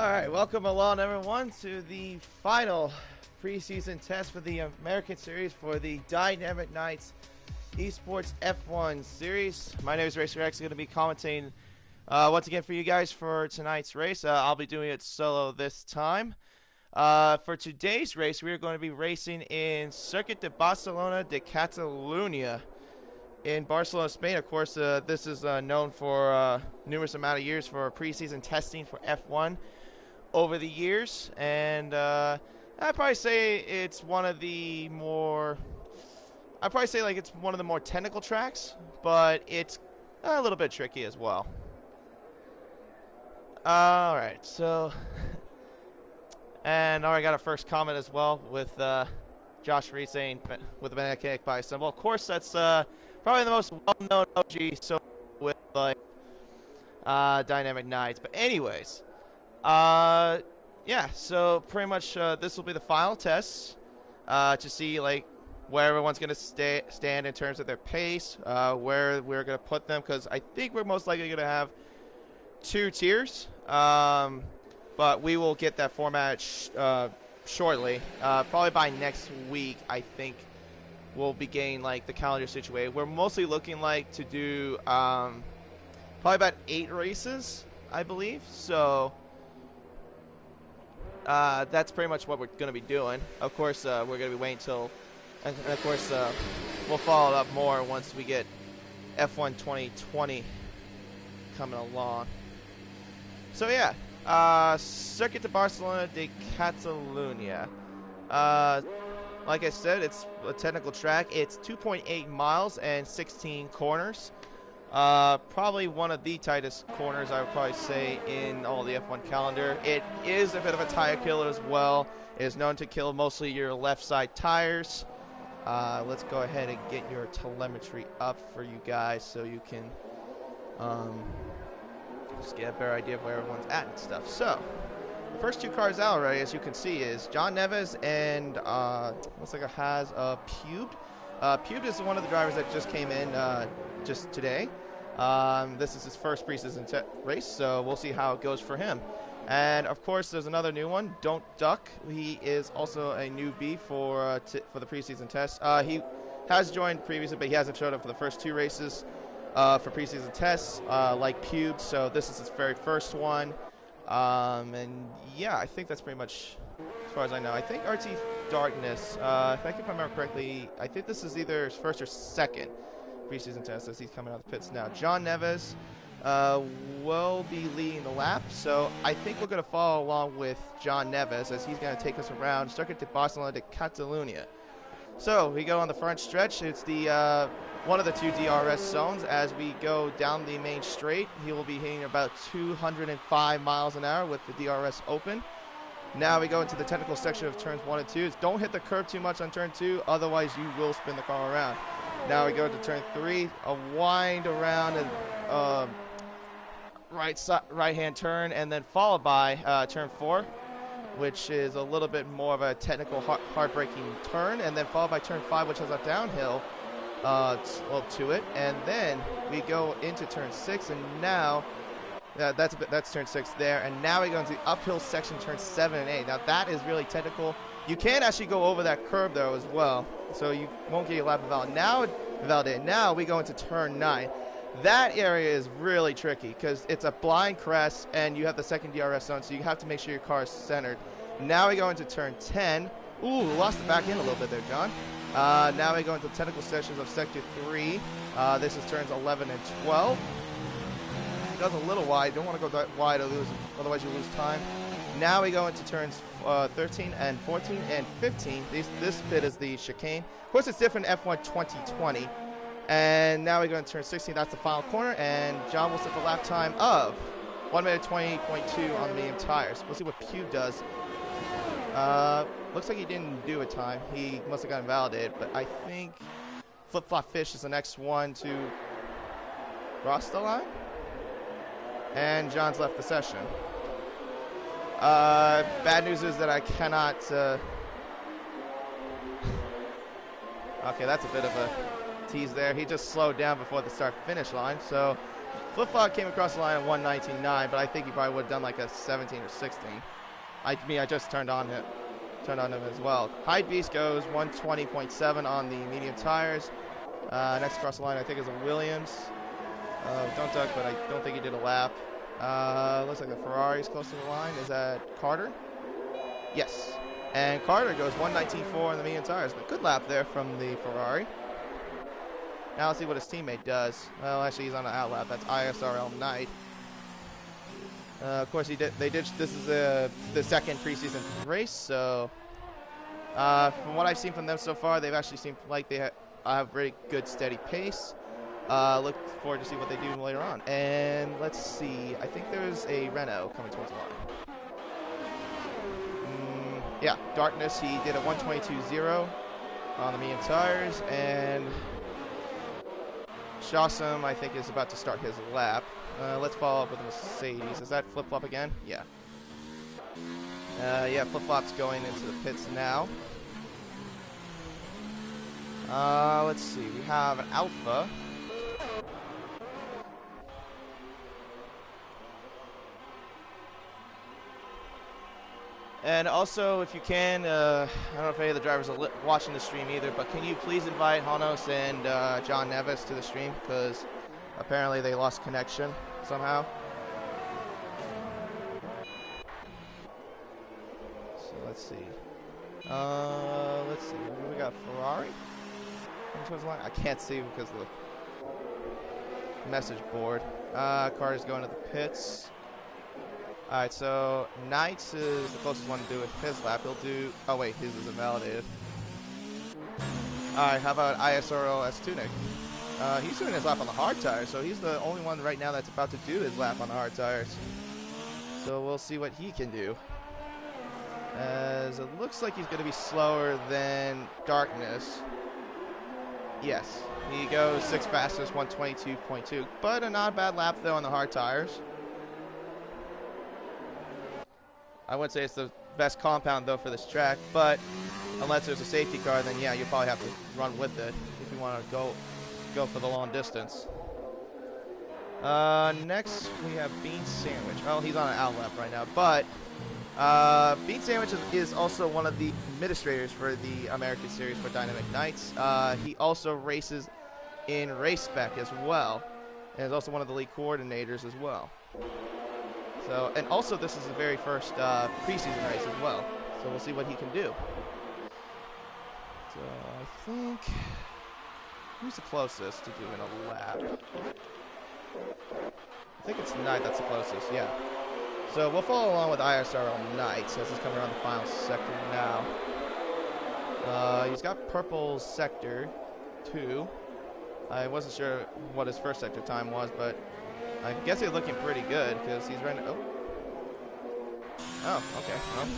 Alright, welcome along everyone to the final preseason test for the American Series for the Dynamic Knights Esports F1 Series. My name is Racer X. I'm going to be commentating once again for you guys for tonight's race. I'll be doing it solo this time. For today's race, we are going to be racing in Circuit de Barcelona de Catalunya in Barcelona, Spain. Of course, this is known for numerous amount of years for preseason testing for F1 over the years, and I'd probably say it's one of the more, it's one of the more technical tracks, but it's a little bit tricky as well. Alright, so, and I got a first comment as well with Josh Reed saying with the mechanic by symbol. Of course, that's probably the most well-known OG so with like Dynamic Knights. But anyways, yeah, so pretty much this will be the final test to see like where everyone's going to stand in terms of their pace, where we're going to put them, because I think we're most likely going to have two tiers, but we will get that format shortly. Probably by next week, I think we'll be getting like the calendar situated. We're mostly looking like to do probably about 8 races, I believe, so that's pretty much what we're going to be doing. Of course, we're going to be waiting till, and of course, we'll follow it up more once we get F1 2020 coming along. So yeah, Circuit de Barcelona de Catalunya. Like I said, it's a technical track. It's 2.8 miles and 16 corners. Probably one of the tightest corners, I would probably say, in all the F1 calendar. It is a bit of a tire killer as well. It is known to kill mostly your left side tires. Let's go ahead and get your telemetry up for you guys so you can just get a better idea of where everyone's at and stuff. So, the first 2 cars out already, as you can see, is John Neves and looks like it has Pubed. Pubed is one of the drivers that just came in just today. This is his first preseason race, so we'll see how it goes for him. And of course, there's another new one, Don't Duck. He is also a newbie for the preseason test. He has joined previously, but he hasn't showed up for the first 2 races for preseason tests, like Pubed. So this is his very first one. And yeah, I think that's pretty much as far as I know. I think RT Darkness, if I can remember correctly, I think this is either his first or second preseason test as he's coming out of the pits now. John Neves will be leading the lap, so I think we're going to follow along with John Neves as he's going to take us around Circuit de Barcelona de Catalunya. So we go on the front stretch. It's the one of the 2 DRS zones. As we go down the main straight, he will be hitting about 205 miles an hour with the DRS open. Now we go into the technical section of turns 1 and 2. Don't hit the curb too much on turn 2, otherwise you will spin the car around. Now we go to turn 3, a wind around and right-hand turn, and then followed by turn 4, which is a little bit more of a technical heartbreaking turn, and then followed by turn 5, which has a downhill slope to it, and then we go into turn 6, and now that's turn 6 there, and now we go into the uphill section, turn 7 and 8. Now that is really technical. You can actually go over that curb though as well, so you won't get your lap validated. Now we go into turn 9. That area is really tricky because it's a blind crest and you have the second DRS zone, so you have to make sure your car is centered. Now we go into turn 10. Ooh, lost the back end a little bit there, John. Now we go into technical sections of sector 3. This is turns 11 and 12. It goes a little wide. Don't want to go that wide or otherwise you lose time. Now we go into turns 13 and 14 and 15. This bit is the chicane. Of course, it's different F1 2020. And now we go into turn 16. That's the final corner, and John will set the lap time of 1 minute 20.2 on the medium tires. We'll see what Pugh does. Looks like he didn't do a time. He must have gotten validated, but I think Flip Flop Fish is the next one to cross the line. And John's left the session. Bad news is that I cannot. Okay, that's a bit of a he's there. He just slowed down before the start-finish line. So Flip-Flop came across the line at 1:19.9, but I think he probably would have done like a 17 or 16. I just turned on him as well. Hyde Beast goes 120.7 on the medium tires. Next across the line, I think, is a Williams. Don't duck, but I don't think he did a lap. Looks like the Ferrari's close to the line. Is that Carter? Yes. And Carter goes 119.4 on the medium tires. But good lap there from the Ferrari. Now let's see what his teammate does. Well, actually, he's on an out lap. That's ISRL Knight. Of course, this is the second preseason race, so from what I've seen from them so far, they've actually seemed like they have very good, steady pace. Look forward to see what they do later on. And let's see, I think there's a Renault coming towards the line. Yeah, Darkness, he did a 122.0 on the medium tires, and Shawsome, I think, is about to start his lap. Let's follow up with the Mercedes. Is that Flip-Flop again? Yeah. Yeah, Flip-Flop's going into the pits now. Let's see. We have an Alpha. And also, if you can, I don't know if any of the drivers are watching the stream either, but can you please invite Honos and John Neves to the stream? Because apparently they lost connection somehow. So let's see. We got Ferrari. I can't see because of the message board. Carter's going to the pits. All right, so Knights is the closest one to do with his lap. He'll do. Oh wait, his is invalidated. All right, how about ISRO S2Nick? He's doing his lap on the hard tires, so he's the only one right now that's about to do his lap on the hard tires. So we'll see what he can do. As it looks like he's going to be slower than Darkness. Yes, he goes 6th fastest, 122.2, but a not bad lap though on the hard tires. I wouldn't say it's the best compound though for this track, but unless there's a safety car, then yeah, you probably have to run with it if you want to go for the long distance. Next we have Bean Sandwich. Well, he's on an out lap right now, but Bean Sandwich is also one of the administrators for the American Series for Dynamic Knights. He also races in race spec as well, and is also one of the league coordinators as well. So, and also this is the very first preseason race as well. So we'll see what he can do. So I think, who's the closest to doing a lap? I think it's Knight that's the closest, yeah. So we'll follow along with ISRL Knights as he's coming around the final sector now. He's got purple sector 2. I wasn't sure what his first sector time was, but I guess he's looking pretty good because he's running. Oh, okay. Well,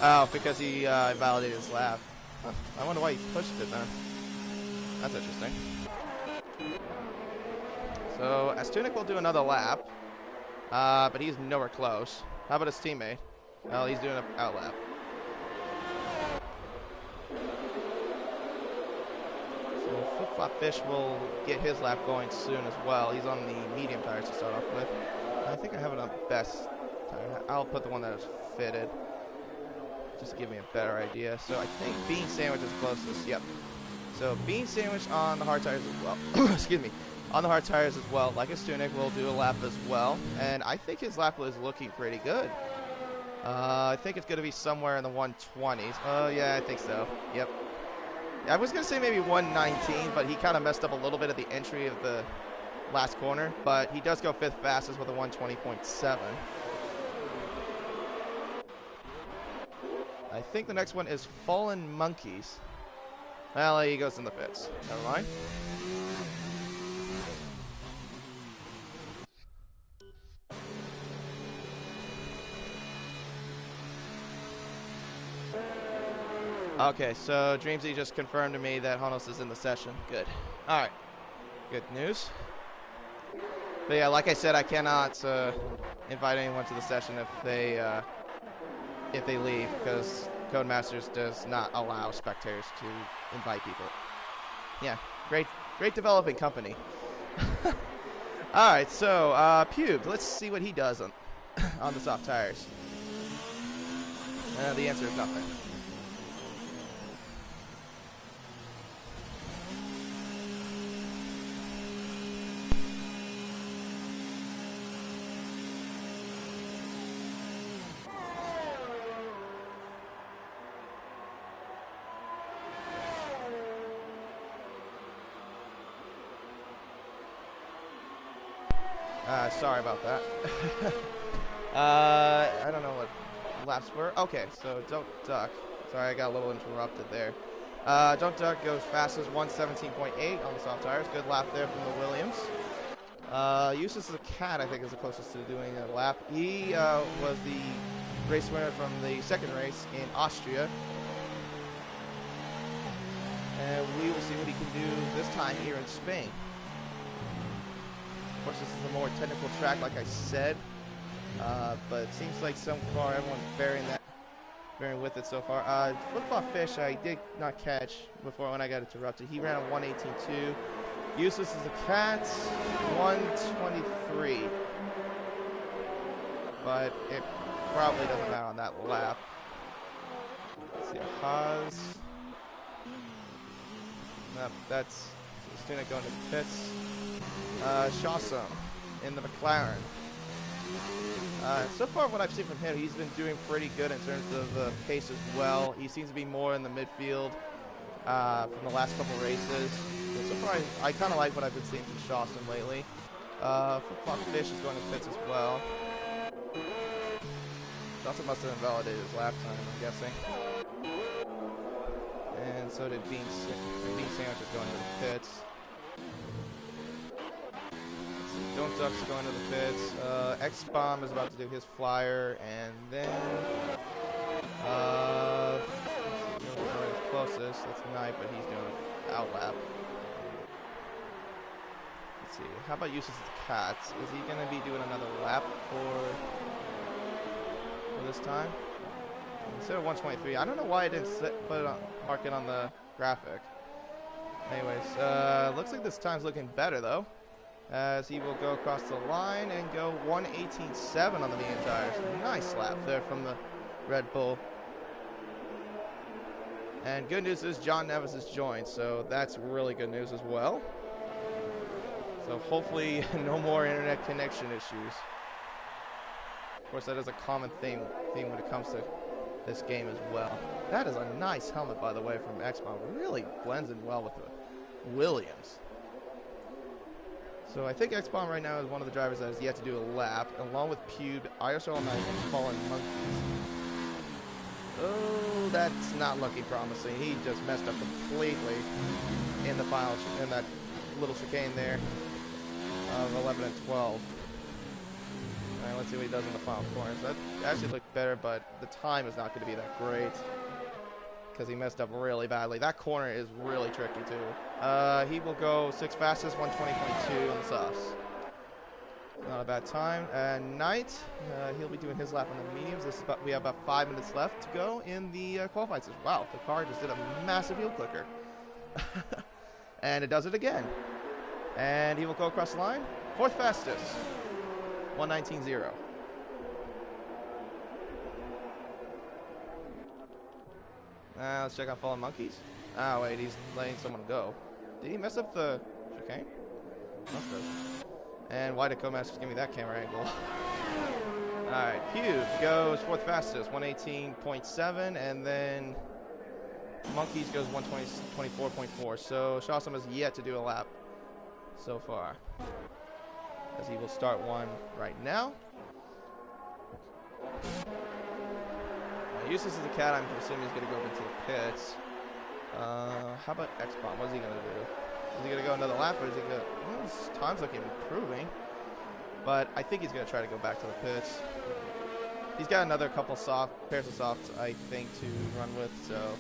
oh, because he validated his lap. Huh. I wonder why he pushed it then. That's interesting. So S2Nick will do another lap, but he's nowhere close. How about his teammate? Well, he's doing an out lap. So Flip-Flop Fish will get his lap going soon as well. He's on the medium tires to start off with. I think I have it on best tire. I'll put the one that is fitted, just to give me a better idea. So I think Bean Sandwich is closest. Yep. So Bean Sandwich on the hard tires as well. Excuse me. On the hard tires as well. Like S2Nick will do a lap as well. And I think his lap is looking pretty good. I think it's going to be somewhere in the 120s. Oh, yeah, I think so. Yep. I was going to say maybe 119, but he kind of messed up a little bit at the entry of the last corner. But he does go 5th fastest with a 120.7. I think the next one is Fallen Monkeys. Well, he goes in the pits. Never mind. Okay, so Dreamsy just confirmed to me that Honos is in the session. Good. All right. Good news. But yeah, like I said, I cannot invite anyone to the session if they leave, because Codemasters does not allow spectators to invite people. Yeah, great Great developing company. All right, so Pube, let's see what he does on on the soft tires. The answer is nothing. Sorry about that. I don't know what laps were. Okay, so Don't Duck. Sorry, I got a little interrupted there. Don't Duck goes fastest 117.8 on the soft tires. Good lap there from the Williams. Eustace is a cat, I think, is the closest to doing a lap. He was the race winner from the second race in Austria. And we will see what he can do this time here in Spain. Of course, this is a more technical track, like I said, but it seems like so far everyone's bearing with it so far. Flip-flop Fish, I did not catch before when I got interrupted. He ran a 118.2. Useless is a cat, 123. But it probably doesn't matter on that lap. Let's see, Haas. No, that's Stunek going to the pits. Shawsome in the McLaren. So far what I've seen from him, he's been doing pretty good in terms of pace as well. He seems to be more in the midfield from the last couple races. So far I kind of like what I've been seeing from Shawsome lately. Flip-flop Fish is going to pits as well. Shawsome must have invalidated his lap time, I'm guessing. And so did Bean Sandwich is going to the pits. Don't Duck's going to the pits. X-Bomb is about to do his flyer, and then closest. That's Knight, but he's doing an outlap. Let's see. How about Eustace the Cat? Is he going to be doing another lap for this time? Instead of 123, I don't know why I didn't mark it on the graphic. Anyways, looks like this time's looking better though, as he will go across the line and go 118.7 on the medium tires. Nice lap there from the Red Bull. And good news is John Neves has joined, so that's really good news as well. So hopefully no more internet connection issues. Of course, that is a common theme when it comes to this game as well. That is a nice helmet, by the way, from X-Bomb. Really blends in well with the Williams. So I think X-Bomb right now is one of the drivers that has yet to do a lap, along with Pube, ISO Knight, and Fallen Monkeys. Oh, that's not looking promising. He just messed up completely in the final, in that little chicane there of 11 and 12. Alright, let's see what he does in the final corner. So that actually looked better, but the time is not going to be that great because he messed up really badly. That corner is really tricky too. He will go 6th fastest, 120.2 on the softs. Not a bad time. And Knight, he'll be doing his lap on the mediums. We have about 5 minutes left to go in the qualified session. Wow, the car just did a massive heel clicker. And it does it again. And he will go across the line. 4th fastest. 119.0. Let's check out Fallen Monkeys. Ah, wait, he's letting someone go. Did he mess up the chicane? Must have. And why did Comas give me that camera angle? Alright, Pube goes 4th fastest, 118.7, and then Monkeys goes 124.4. So Shawsome has yet to do a lap so far, as he will start one right now. Eustace is the cat. I'm assuming he's going to go into the pits. How about X-Bomb? What is he going to do? Is he going to go another lap, or is he going to... Well, his time's looking improving, but I think he's going to try to go back to the pits. He's got another couple pairs of softs, I think, to run with, so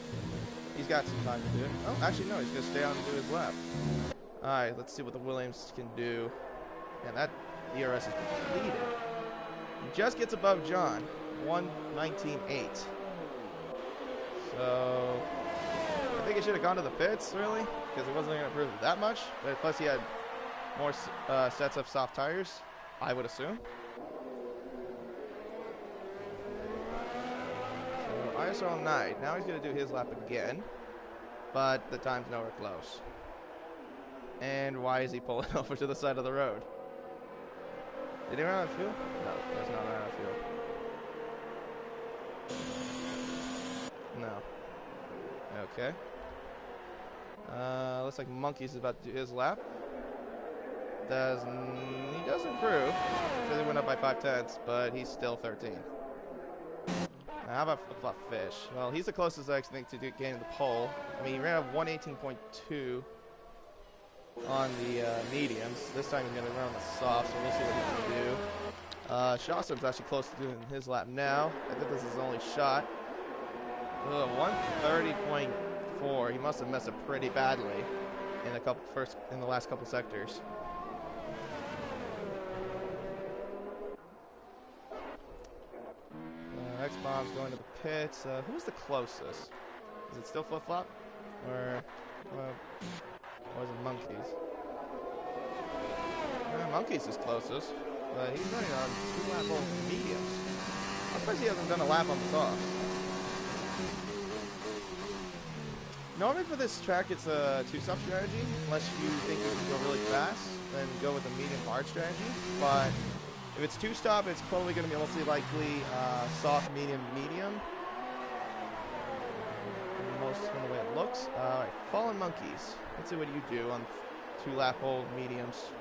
he's got some time to do it. Oh, actually, no, he's going to stay on and do his lap. Alright, let's see what the Williams can do. And that ERS is completed. He just gets above John, 119.8. So I think he should have gone to the pits, really, because it wasn't going to improve that much. But plus, he had more sets of soft tires, I would assume. So ISO Knight. Now he's going to do his lap again, but the time's nowhere close. And why is he pulling over to the side of the road? Did he run out of fuel? No, he does not run out of fuel. No. Okay. Looks like Monkey's about to do his lap. He does improve. So he went up by 5/10, but he's still 13. Now, how about Flip Flop Fish? Well, he's the closest I think to gaining the pole. I mean, he ran up 118.2 on the mediums. This time he's going to run on the soft, so we'll see what he can do. Shawsom's actually close to doing his lap now. I think this is his only shot. 130.4. He must have messed up pretty badly in the last couple sectors. X-Bomb's going to the pits. Who's the closest? Is it still Flip Flop? Or is it Monkeys? Monkeys is closest, but he's running on 2-lap-old mediums. I'm surprised he hasn't done a lap on the soft. Normally for this track, it's a 2-stop strategy, unless you think you can go really fast, then go with a medium-hard strategy. But if it's 2-stop, it's probably going to be mostly likely soft, medium, medium. Most from the way it looks. Alright, Fallen Monkeys. Let's see what you do on 2-lap-old mediums.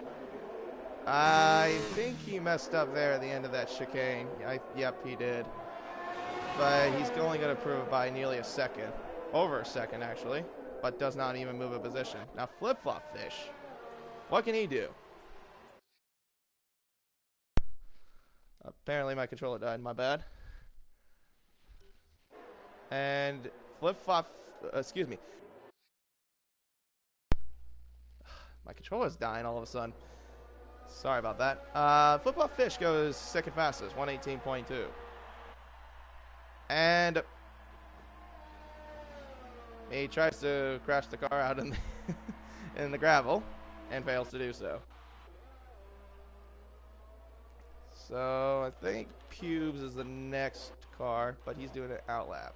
I think he messed up there at the end of that chicane. Yep, he did. But he's only going to improve it by nearly a second. Over a second, actually. But does not even move a position. Now, Flip Flop Fish. What can he do? Apparently my controller died. My bad. And Flip Flop... excuse me. My controller's dying all of a sudden. Sorry about that. Flip Flop Fish goes second fastest, 118.2. And he tries to crash the car out in the, in the gravel and fails to do so. So I think Pubes is the next car, but he's doing an outlap.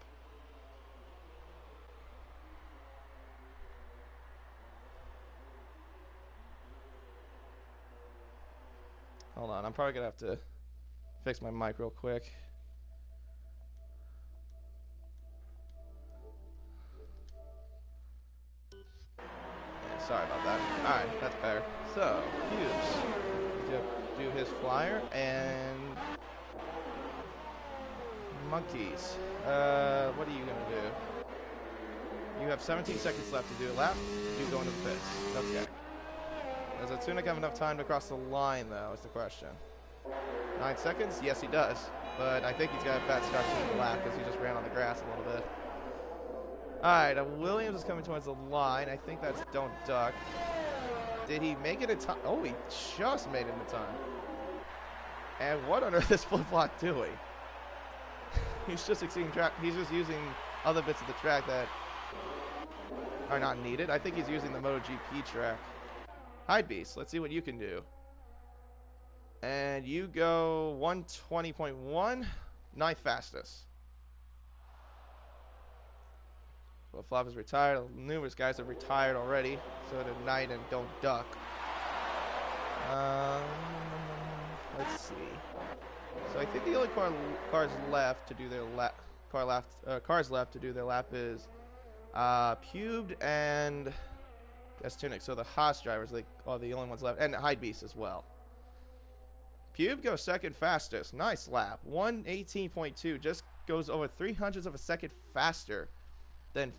Hold on, I'm probably gonna have to fix my mic real quick. Yeah, sorry about that. Alright, that's better. So, Hughes, to do his flyer, and Monkeys. What are you gonna do? You have 17 seconds left to do a lap. You go into the pits. Okay. Does Atsunik have enough time to cross the line, though, is the question. 9 seconds? Yes, he does. But I think he's got a bad start to the lap because he just ran on the grass a little bit. Alright, Williams is coming towards the line. I think that's Don't Duck. Did he make it in time? Oh, he just made it in time. And what on earth is Flip Flop doing? He's just exceeding track. He's just using other bits of the track that are not needed. I think he's using the MotoGP track. Hide Beast, let's see what you can do. And you go 120.1, 9th fastest. Well, Flop is retired. Numerous guys have retired already. So did Knight and Don't Duck. Let's see. So I think the only cars left to do their lap. Cars left to do their lap is Pubed and Tunic. So the Haas drivers are the only ones left, and Hide Beast as well. Pube goes second fastest. Nice lap. 118.2. Just goes over 300ths of a second faster than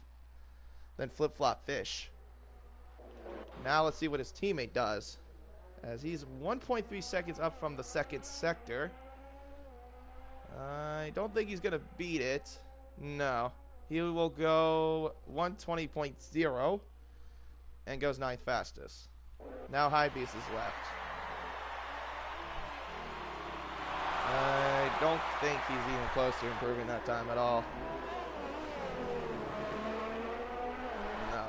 Flip Flop Fish. Now let's see what his teammate does, as he's 1.3 seconds up from the second sector. I don't think he's gonna beat it. No, he will go 120.0 and goes 9th fastest. Now High Beast is left. I don't think he's even close to improving that time at all.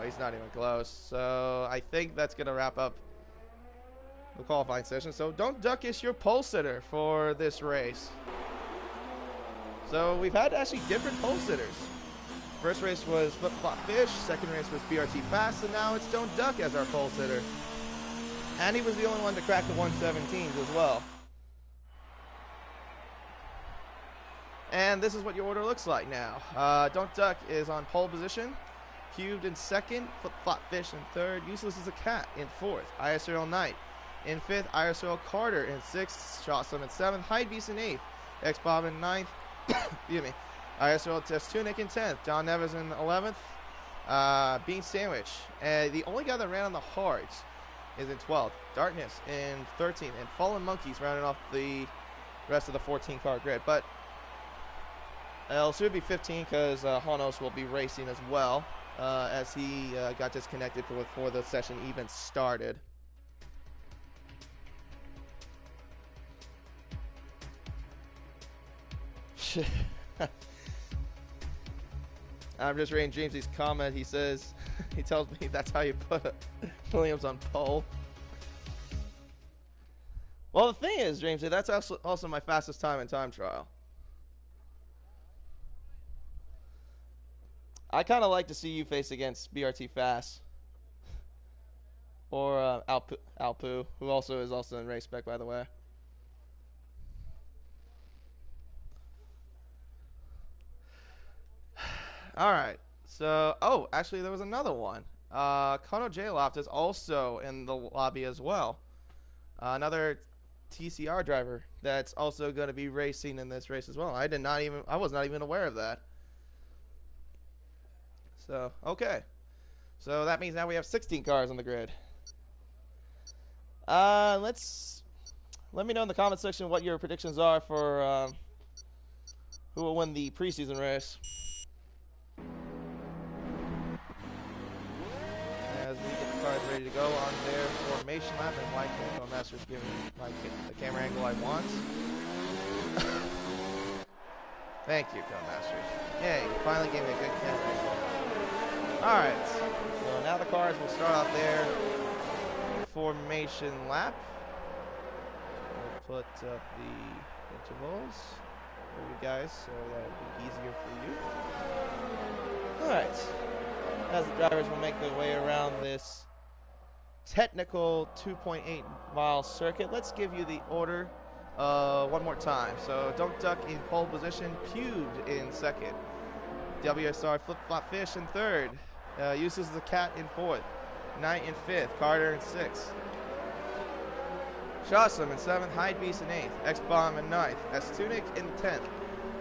he's not even close. So I think that's going to wrap up the qualifying session. So Don't Duck is your pole sitter for this race. So we've had actually different pole sitters. First race was Flip Flop Fish. Second race was BRT Fast. And now it's Don't Duck as our pole sitter. And he was the only one to crack the 117s as well. And this is what your order looks like now. Don't Duck is on pole position. Cubed in second. Flip Flop Fish in third. Useless as a Cat in fourth. ISRL Knight in fifth. ISRL Carter in sixth. Shawsome in seventh. Hypebeast in eighth. X-Bob in ninth. Excuse me. ISRL Test Tunic in 10th. John Neves in 11th. Bean Sandwich. The only guy that ran on the hards is in 12th. Darkness in 13th. And Fallen Monkeys rounding off the rest of the 14-car grid. But it'll soon be 15 because Honos will be racing as well as he got disconnected before the session even started. I'm just reading James's comment. He says, he tells me that's how you put Williams on pole. Well, the thing is, James, that's also my fastest time in time trial. I kind of like to see you face against BRT Fast or Alpu, who also is in race spec, by the way. All right. So, oh, actually, there was another one. Kono J-Loft is also in the lobby as well. Another TCR driver that's also going to be racing in this race as well. I was not even aware of that. So, okay. So that means now we have 16 cars on the grid. Let me know in the comment section what your predictions are for who will win the preseason race. As we get the cars ready to go on their formation lap, and Mike and Master's giving Mike the camera angle I want. Thank you, Masters. Yay, you finally gave me a good camera angle. Alright, so now the cars will start off their formation lap. We'll put up the intervals for you guys so that will be easier for you. Alright, as the drivers will make their way around this technical 2.8 mile circuit, let's give you the order one more time. So Don't Duck in pole position, Pubed in second, WSR Flip Flop Fish in third, Useless as a Cat in fourth, Knight in fifth, Carter in sixth, Shawsome in seventh, Hypebeast in eighth, X-Bomb in ninth, S-Tunic in 10th,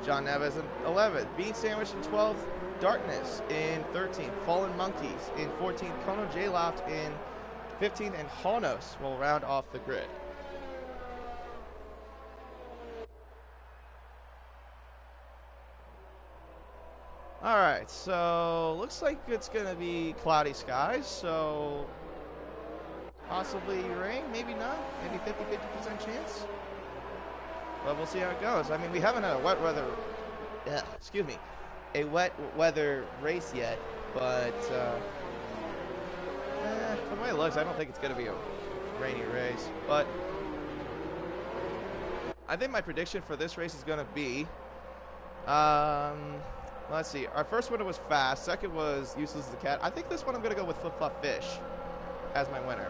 John Neves in 11th, Bean Sandwich in 12th, Darkness in 13th, Fallen Monkeys in 14th, Kono J-Loft in 15th, and Honos will round off the grid. Alright, so looks like it's going to be cloudy skies, so possibly rain, maybe not, maybe 50% chance. But we'll see how it goes. I mean, we haven't had a wet weather race yet, but from the way it looks, I don't think it's going to be a rainy race. But I think my prediction for this race is going to be, let's see. Our first winner was Fast. Second was Useless as a Cat. I think this one I'm going to go with Flip Flop Fish as my winner.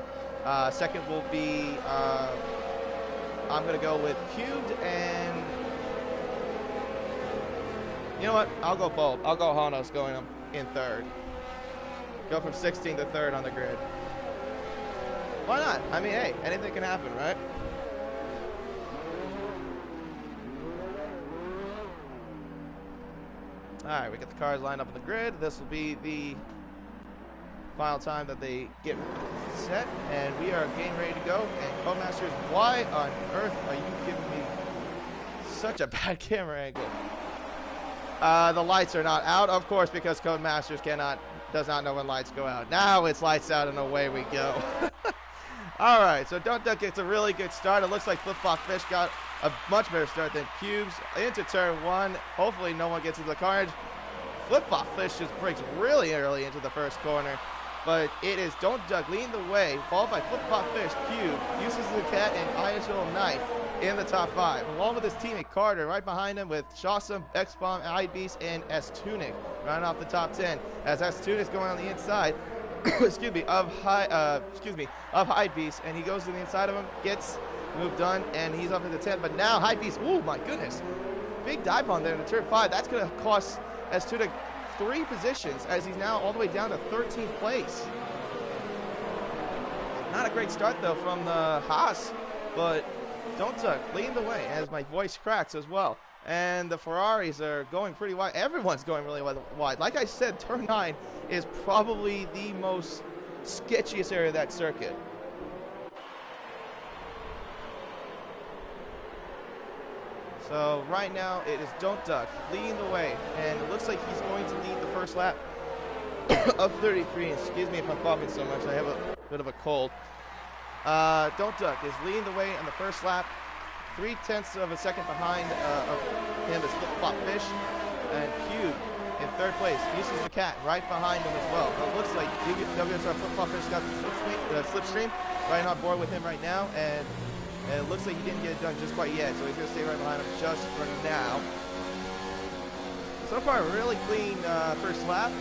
Second will be, I'm going to go with Cubed, and you know what? I'll go pole. I'll go Honos going in third. Go from 16th to third on the grid. Why not? I mean, hey, anything can happen, right? Alright, we got the cars lined up on the grid. This will be the final time that they get set, and we are getting ready to go. And Codemasters, why on earth are you giving me such a bad camera angle? The lights are not out, of course, because Codemasters does not know when lights go out. Now it's lights out, and away we go. Alright, so Don't Duck gets a really good start. It looks like Flip Flop Fish got a much better start than Cubes into turn one. Hopefully no one gets into the carnage. Flip Flop Fish just breaks really early into the first corner. but it is Don't Duck leading the way, followed by Flip Flop Fish, Cube, Uses the Cat, and ISO 9 in the top 5, along with his teammate Carter right behind him with Shawsome, X-Bomb, Beast, and S-Tunic running off the top 10. As S-Tunic's going on the inside, excuse me, of High Beast, and he goes to the inside of him, gets move done, and he's up at the 10. But now High Beast, oh my goodness, big dive on there in the turn 5. That's going to cost S-Tunic 3 positions as he's now all the way down to 13th place. Not a great start though from the Haas, but Don't Duck leading the way as my voice cracks as well. And the Ferraris are going pretty wide. Everyone's going really wide. Like I said, turn 9 is probably the most sketchiest area of that circuit. So right now it is Don't Duck leading the way, and it looks like he's going to lead the first lap of 33. Excuse me if I'm coughing so much, I have a bit of a cold. Don't Duck is leading the way on the first lap, 0.3 of a second behind of him is Flip Flop Fish, and Cube in 3rd place. Uses the Cat right behind him as well. It looks like WSR Flip Flop Fish got the slipstream right on board with him right now, and it looks like he didn't get it done just quite yet, so he's going to stay right behind him just for now. So far, really clean first lap.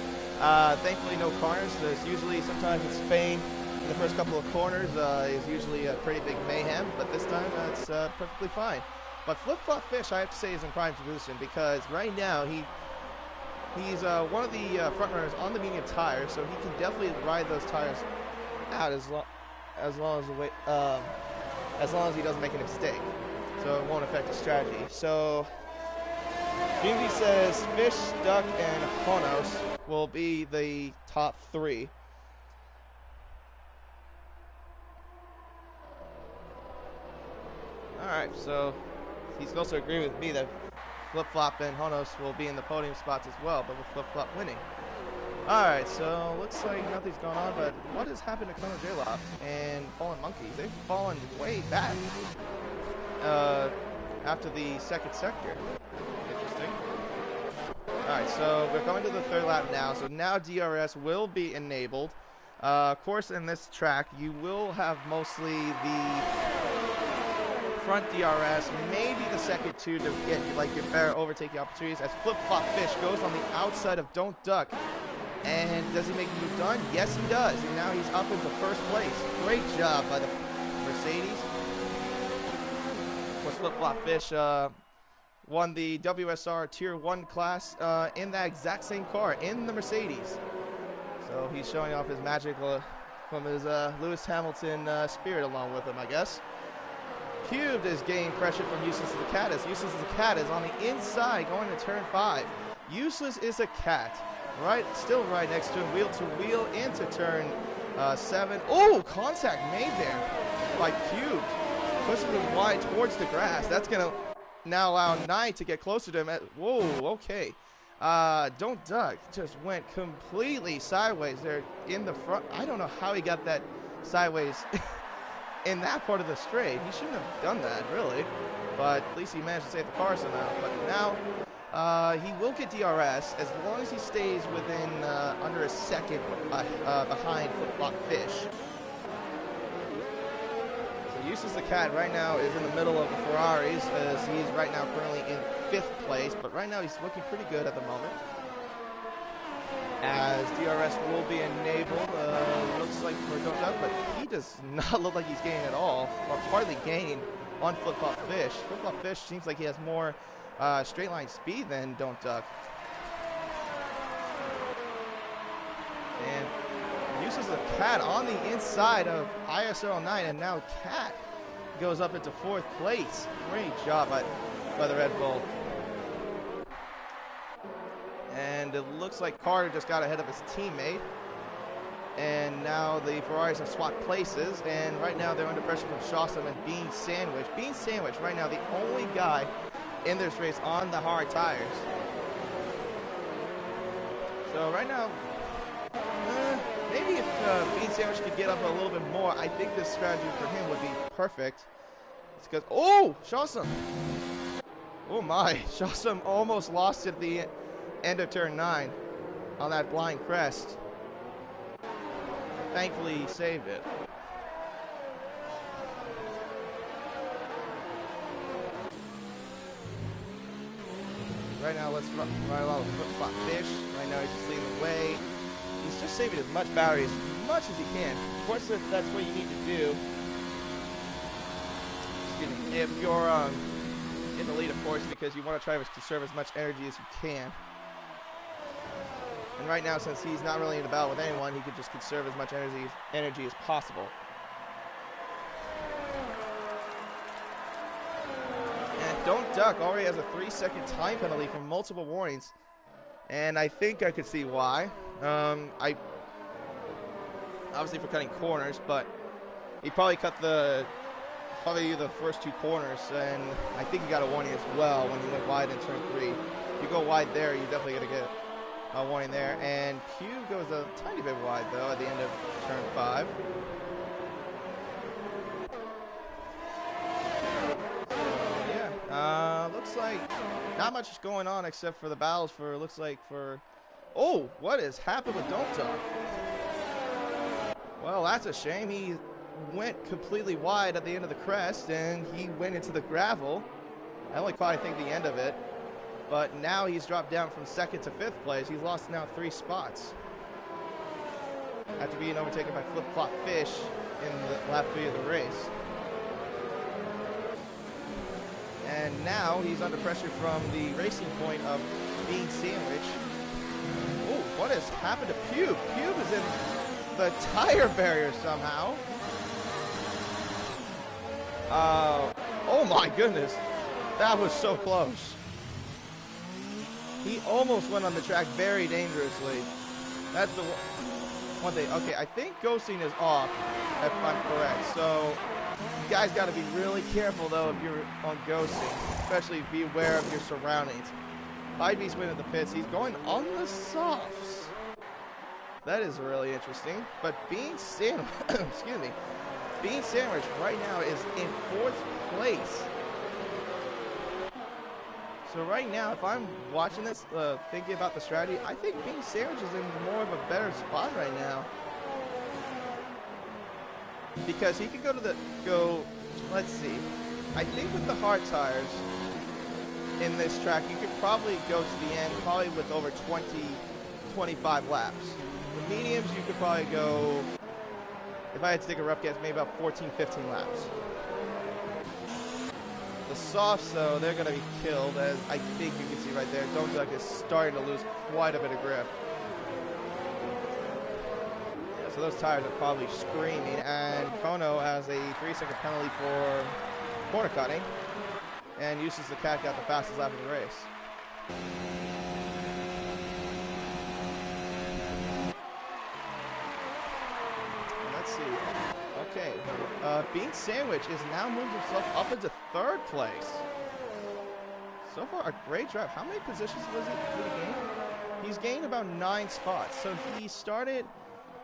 Thankfully, no corners. There's usually, sometimes in Spain, in the first couple of corners is usually a pretty big mayhem, but this time it's perfectly fine. But Flip Flop Fish, I have to say, is in prime position because right now he's one of the front runners on the medium tires, so he can definitely ride those tires out as long as he doesn't make a mistake, so it won't affect his strategy. So Jimmy says Fish, Duck, and Honos will be the top 3. Alright, so he's also agreeing with me that Flip Flop and Honos will be in the podium spots as well, but with Flip Flop winning. Alright, so looks like nothing's going on, but what has happened to Kona J-Loft and Fallen Monkeys? They've fallen way back after the 2nd sector. Interesting. Alright, so we're going to the 3rd lap now, so now DRS will be enabled. Of course, in this track, you will have mostly the front DRS, maybe the second 2 to get like your better overtaking opportunities as Flip Flop Fish goes on the outside of Don't Duck. And does he make the move done? Yes, he does. And now he's up into 1st place. Great job by the Mercedes. Of course, Flip Flop Fish won the WSR Tier 1 class in that exact same car, in the Mercedes. So he's showing off his magic from his Lewis Hamilton spirit along with him, I guess. Cubed is gaining pressure from Useless as the Cat. As Useless as the Cat is on the inside going to turn 5. Useless is a cat. Still right next to him, wheel to wheel into turn 7. Oh, contact made there by Cube. Pushes him wide towards the grass. That's going to now allow 9 to get closer to him. Whoa, okay. Don't Duck just went completely sideways there in the front. I don't know how he got that sideways in that part of the straight. He shouldn't have done that, really. But at least he managed to save the car somehow. But now he will get DRS as long as he stays within under a second behind Flip Flop Fish. So Useless the Cat right now is in the middle of the Ferraris as he's right now currently in 5th place, but right now he's looking pretty good at the moment. As DRS will be enabled, looks like for Don't Duck, but he does not look like he's gaining at all, or hardly gaining on Flip Flop Fish. Flip Flop Fish seems like he has more straight line speed than Don't Duck. And uses the Cat on the inside of ISO 9, and now Cat goes up into 4th place. Great job by the Red Bull. And it looks like Carter just got ahead of his teammate. And now the Ferraris have swapped places, and right now they're under pressure from Shawsome and Bean Sandwich. Bean Sandwich right now the only guy in this race on the hard tires. So right now, maybe if Bean Sandwich could get up a little bit more, I think this strategy for him would be perfect. It's because, oh, Shawsome. Oh my, Shawsome almost lost at the end of turn 9 on that blind crest. thankfully he saved it. Right now, let's ride along with flip-flop fish. Right now, he's just leading the way. He's just saving as much battery as much as he can. Of course, that's what you need to do. Excuse me. If you're in the lead, of course, because you want to try to conserve as much energy as you can. And right now, since he's not really in a battle with anyone, he could just conserve as much energy as possible. Don't duck already has a 3-second time penalty from multiple warnings, and I think I could see why. Obviously for cutting corners, but he probably cut the first 2 corners, and I think he got a warning as well when he went wide in turn 3. If you go wide there, you're definitely gonna get a warning there. And Pew goes a tiny bit wide though at the end of turn 5. Looks like not much is going on except for the battles for, oh, what has happened with Don't Duck? Well, that's a shame. He went completely wide at the end of the crest, and he went into the gravel. I only caught, I think, the end of it. But now he's dropped down from 2nd to 5th place. He's lost now 3 spots. After being overtaken by Flip-Flop Fish in the lap 3 of the race. And now he's under pressure from the racing point of Being Sandwich. Oh, what has happened to Pube? Pube is in the tire barrier somehow. Oh my goodness. That was so close. He almost went on the track very dangerously. That's the one thing. Okay, I think ghosting is off, if I'm correct. So you guys got to be really careful, though, if you're on ghosting. Especially be aware of your surroundings. Hypebeast went at the pits. He's going on the softs. That is really interesting. But Being Sandwich, excuse me, Being Sandwich right now is in 4th place. So right now, if I'm watching this, thinking about the strategy, I think Being Sandwich is in more of a better spot right now. Because he could let's see. I think with the hard tires in this track, you could probably go to the end probably with over 25 laps. The mediums, you could probably go, if I had to take a rough guess, maybe about 14, 15 laps. The softs, though, they're going to be killed, as I think you can see right there. Don't Duck is starting to lose quite a bit of grip. So those tires are probably screaming, and Kono has a 3-second penalty for corner cutting, and Useless the Cat got the fastest lap of the race. Let's see. Okay, Being Sandwich is now moved himself up into 3rd place. So far, a great drive. How many positions did he gain? He's gained about 9 spots. So he started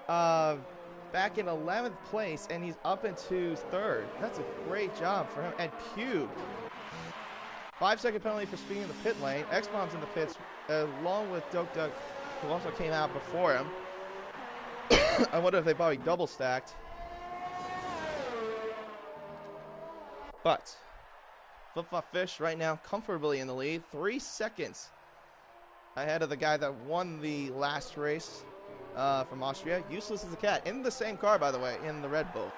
back in 11th place, and he's up into 3rd. That's a great job for him. And Pube, 5-second penalty for speeding in the pit lane. X-Bomb's in the pits, along with Doke Duck, who also came out before him. I wonder if they probably double stacked. But Flip-Flop Fish right now comfortably in the lead, 3 seconds ahead of the guy that won the last race from Austria. Useless as a Cat in the same car, by the way, in the Red Bull.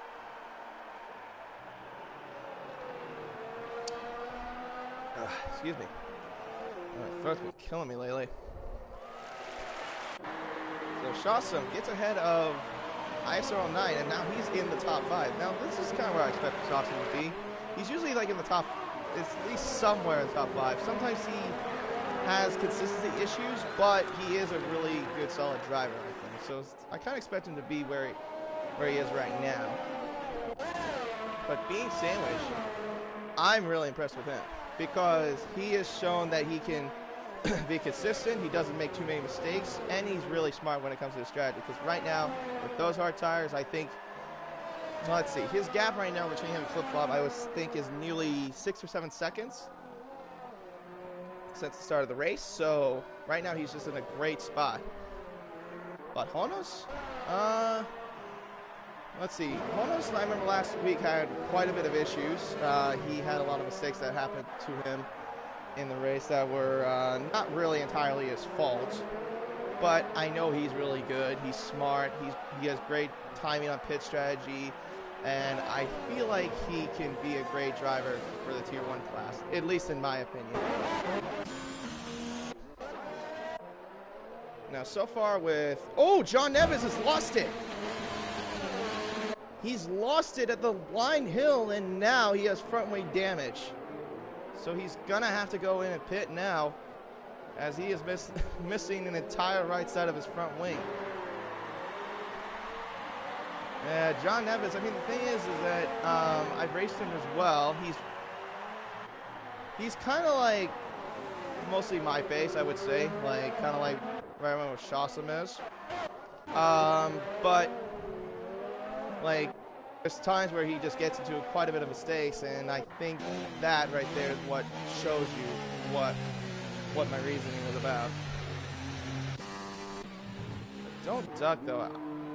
Excuse me. My throat's been killing me lately. So Shawsome gets ahead of ISR09, and now he's in the top 5. Now this is kind of where I expect Shawsome to be. He's usually like in the top, it's at least somewhere in the top 5. Sometimes he has consistency issues, but he is a really good, solid driver, I think. So I kind of expect him to be where he is right now. But Being Sandwich, I'm really impressed with him because he has shown that he can be consistent. He doesn't make too many mistakes, and he's really smart when it comes to his strategy. Because right now, with those hard tires, I think. So let's see. His gap right now between him and Flip-Flop, I would think, is nearly 6 or 7 seconds since the start of the race. So right now, he's just in a great spot. But Honos, let's see. Honos, I remember last week, had quite a bit of issues. He had a lot of mistakes that happened to him in the race that were not really entirely his fault. But I know he's really good. He's smart. He has great timing on pit strategy. And I feel like he can be a great driver for the Tier 1 class, at least in my opinion. Now, so far with... Oh, John Neves has lost it! He's lost it at the line hill, and now he has front wing damage. So he's going to have to go in and pit now, as he is missing an entire right side of his front wing. John Neves, I mean, the thing is that I've raced him as well. He's kind of like mostly my pace, I would say. Like, kind of like where I went with Shawsam is. But, like, there's times where he just gets into quite a bit of mistakes, and I think that right there is what shows you what my reasoning was about. Don't duck, though.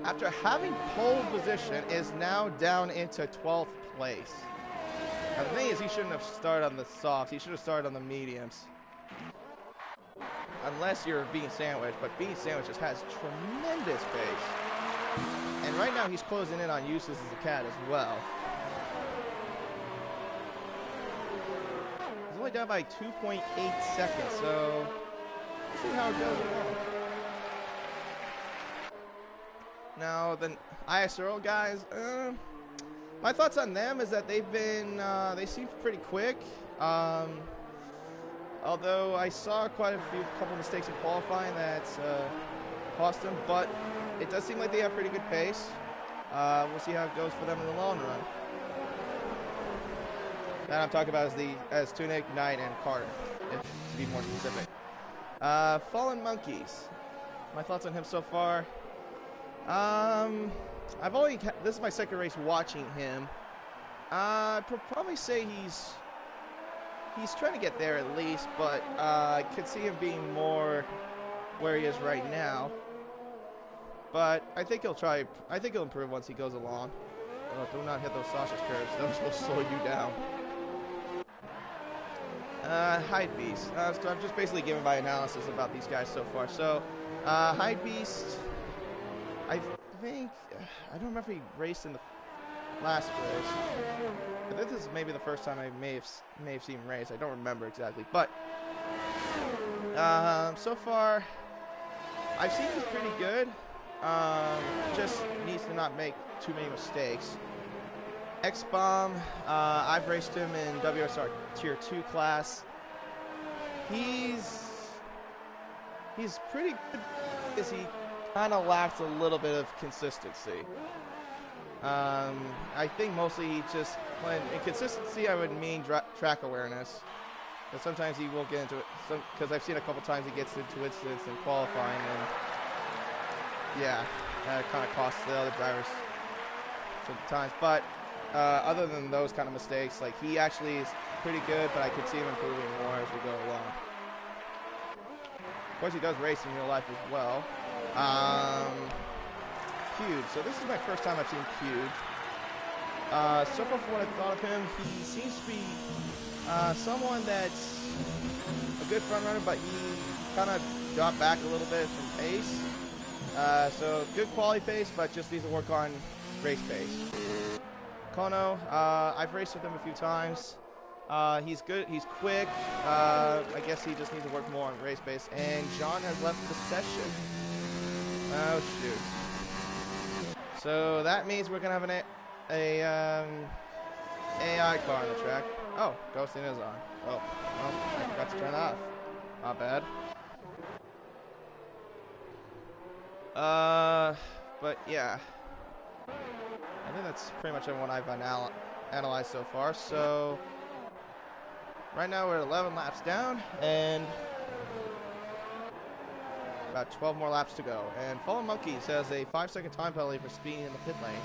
After having pole position, is now down into 12th place. Now, the thing is, he shouldn't have started on the softs. He should have started on the mediums. Unless you're being sandwiched, but being sandwiched just has tremendous pace. And right now, he's closing in on Eustace as a cat as well. He's only down by 2.8 seconds, so let's see how it goes along. Now, the ISRL guys, my thoughts on them is that they've been, they seem pretty quick. Although I saw quite a couple mistakes in qualifying that cost them, but it does seem like they have pretty good pace. We'll see how it goes for them in the long run. That I'm talking about as Tunic, Knight, and Carter, to be more specific. Fallen Monkeys. My thoughts on him so far. This is my second race watching him. I'd probably say he's trying to get there at least, but I could see him being more where he is right now. But I think he'll improve once he goes along. Oh, do not hit those sausage curves. Those will slow you down. Hyde Beast. So I'm just basically giving my analysis about these guys so far. So, Hyde Beast, I think, I don't remember if he raced in the last race. I think this is maybe the first time I may have seen him race. I don't remember exactly. But, so far, I've seen he's pretty good. Just needs to not make too many mistakes. X-Bomb, I've raced him in WSR Tier 2 class. He's pretty good, because he kind of lacks a little bit of consistency. I think mostly he just, when in consistency I would mean track awareness. But sometimes he will get into it, because I've seen a couple times he gets into incidents in qualifying, and yeah, that kind of costs the other drivers sometimes. But other than those kind of mistakes, like, he actually is pretty good, but I could see him improving more as we go along. Of course, he does race in real life as well. Huge. So this is my first time I've seen Huge. So far, from what I thought of him, he seems to be someone that's a good front runner, but he kind of dropped back a little bit from pace. So good quality pace, but just needs to work on race pace. Kono, I've raced with him a few times. He's good. He's quick. I guess he just needs to work more on race pace. And John has left the session. Oh shoot. So that means we're gonna have an AI car on the track. Oh, ghosting is on. Oh, well, I forgot to turn it off. Not bad. But yeah, I think that's pretty much everyone I've analyzed so far. So right now we're at 11 laps down, and about 12 more laps to go. And Fallen Monkeys has a 5-second time penalty for speeding in the pit lane.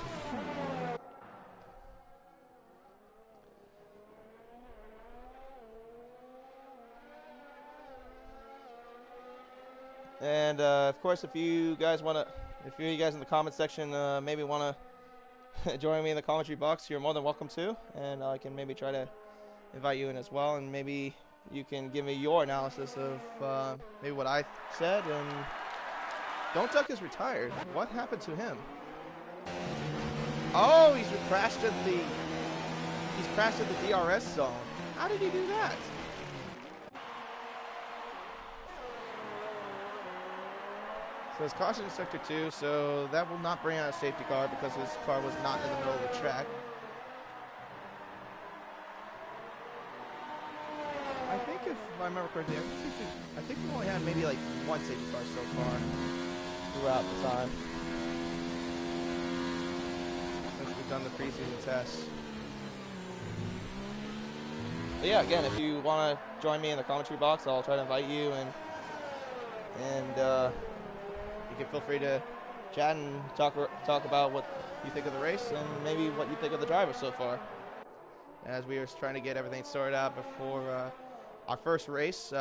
And of course, if you guys in the comment section maybe want join me in the commentary box, you're more than welcome to, and I can maybe try to invite you in as well, and maybe you can give me your analysis of maybe what I said. And Don't Duck is retired. What happened to him? Oh, he's crashed at the DRS zone. How did he do that? So it's caution in sector 2, so that will not bring out a safety car because his car was not in the middle of the track. I think if I remember correctly, I think we only had maybe like one safety car so far throughout the time since we've done the preseason tests. But yeah, again, if you want to join me in the commentary box, I'll try to invite you, and you can feel free to chat and talk about what you think of the race and maybe what you think of the driver so far, as we are trying to get everything sorted out before our first race,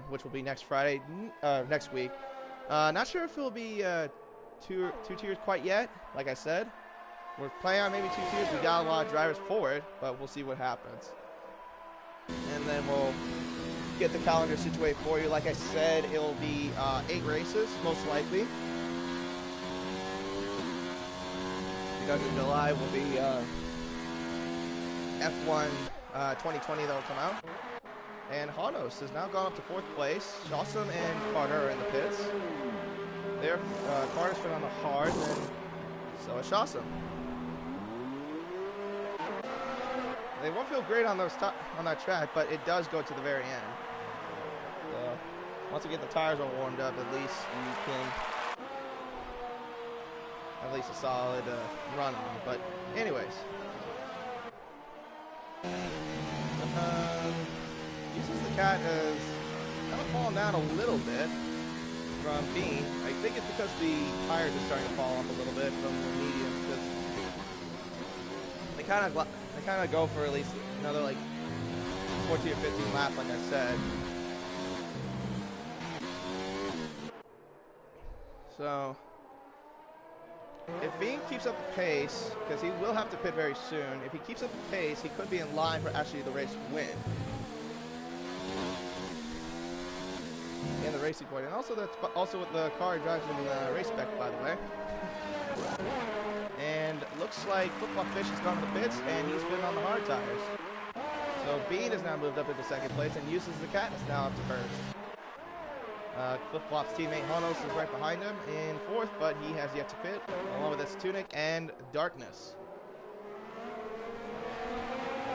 which will be next Friday, next week. Not sure if it will be two tiers quite yet. Like I said, we're playing on maybe 2 tiers. We got a lot of drivers forward, but we'll see what happens. And then we'll get the calendar situated for you. Like I said, it'll be 8 races, most likely. Beginning in July will be F1 2020 that will come out. And Hanos has now gone up to 4th place. Shawsome and Carter are in the pits. There, Carter's been on the hard, and so is Shawsome. They won't feel great on that track, but it does go to the very end. So once we get the tires all warmed up, at least you can at least a solid run on. But anyways, Uses the Cat has kind of fallen down a little bit from Bean. I think it's because the tires are starting to fall off a little bit from the medium, because they kind of go for at least another like 14 or 15 laps, like I said. So if Bean keeps up the pace, because he will have to pit very soon, if he keeps up the pace, he could be in line for actually the race win in the racing point. And also that's also what the car drives in the race spec, by the way. And looks like Flip-Flop Fish has gone to the pits, and he's been on the hard tires. So Bean has now moved up into 2nd place, and Uses the Cat is now up to 1st. Flip-Flop's teammate Hanos is right behind him in 4th, but he has yet to pit, along with his Tunic and Darkness.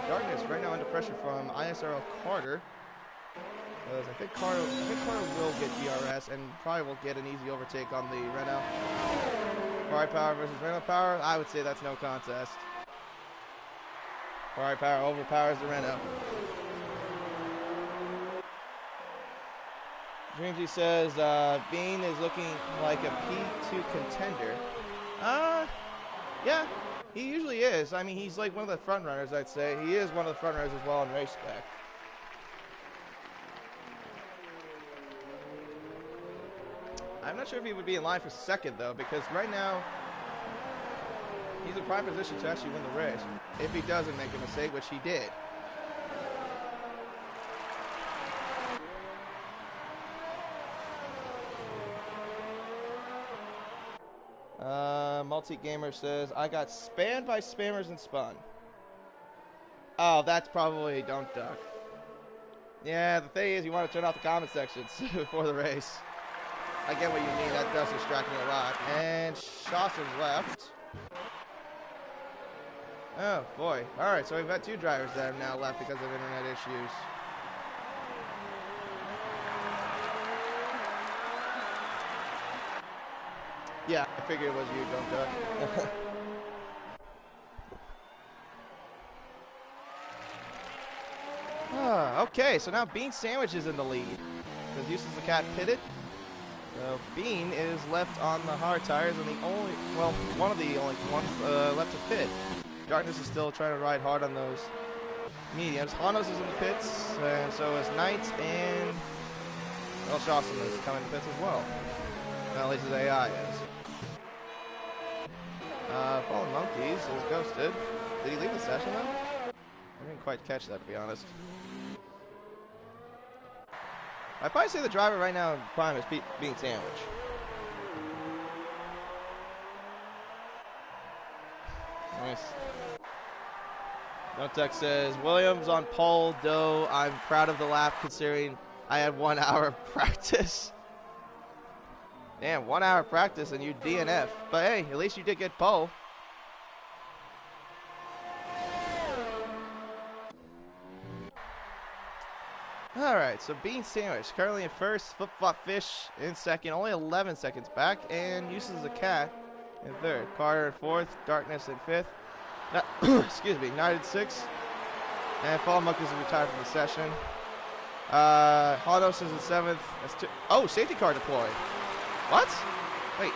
Darkness right now under pressure from ISRL Carter, because I think Carter will get DRS and probably will get an easy overtake on the Renault. Ferrari Power versus Renault Power, I would say that's no contest. Ferrari Power overpowers the Renault. Dreamsy says Bean is looking like a P2 contender. Yeah, he usually is. I mean, he's like one of the front runners, I'd say. He is one of the front runners as well in race spec. I'm not sure if he would be in line for 2nd, though, because right now he's in prime position to actually win the race if he doesn't make a mistake, which he did. Multi-Gamer says, I got spammed by spammers and spun. Oh, that's probably Don't Duck. Yeah, the thing is, you want to turn off the comment sections before the race. I get what you mean. That does distract me a lot. And Shawsom's left. Oh, boy. All right, so we've got 2 drivers that have now left because of internet issues. Yeah, I figured it was you, Don't Duck. Okay, so now Bean Sandwich is in the lead, because Uses the Cat pitted. So Bean is left on the hard tires, and one of the only ones left to pit. Darkness is still trying to ride hard on those mediums. Hanos is in the pits, and so is Knight, and Shawsome is coming to pits as well. Well, at least his AI is. Fallen Monkeys is ghosted. Did he leave the session though? I didn't quite catch that, to be honest. I'd probably say the driver right now in prime is being Sandwich. Nice. Notek says, Williams on pole, though I'm proud of the lap considering I had 1 hour of practice. Damn, 1 hour of practice and you DNF. But hey, at least you did get pole. Alright, so Bean Sandwich currently in first, Flip Flop Fish in second, only 11 seconds back, and Uses a Cat in third. Carter in fourth, Darkness in fifth. Excuse me, Knight in sixth. And Fallen Monkeys is retired from the session. Honos is in seventh. Oh, safety car deployed. What? Wait.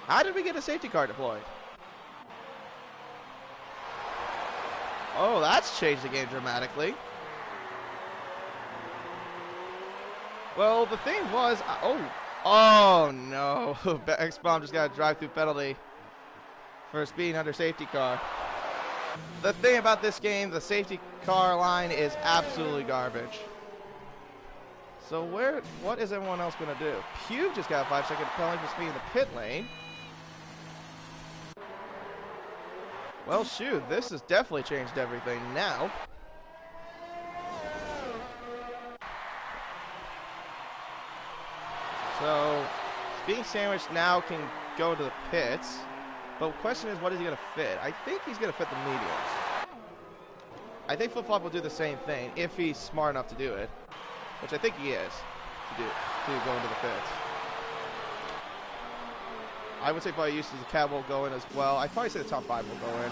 How did we get a safety car deployed? Oh, that's changed the game dramatically. Well, the thing was, oh no, X-Bomb just got a drive-through penalty for speeding under safety car. The thing about this game, the safety car line is absolutely garbage. So what is everyone else going to do? Pube just got a 5-second penalty for speeding in the pit lane. Well, shoot, this has definitely changed everything now. So, Being Sandwiched now can go to the pits. But the question is, what is he going to fit? I think he's going to fit the mediums. I think Flip Flop will do the same thing if he's smart enough to do it. Which I think he is, to go into the pits. I would say probably Uses the Cat will go in as well. I'd probably say the top 5 will go in.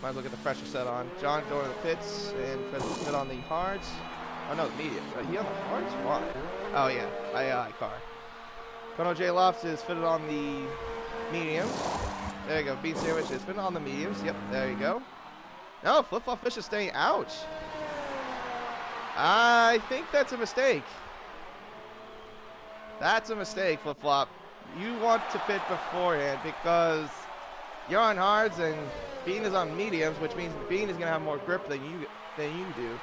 Might as well get the pressure set on. John going to the pits and tries to fit on the hards. Oh no, the mediums. Are he on the hards? Why? Oh yeah, I car. Kono J Lofts is fitted on the mediums. There you go. Bean Sandwich is fitted on the mediums. Yep, there you go. No, Flip Flop Fish is staying out. I think that's a mistake. That's a mistake, Flip Flop. You want to pit beforehand because you're on hards and Bean is on mediums, which means Bean is going to have more grip than you do.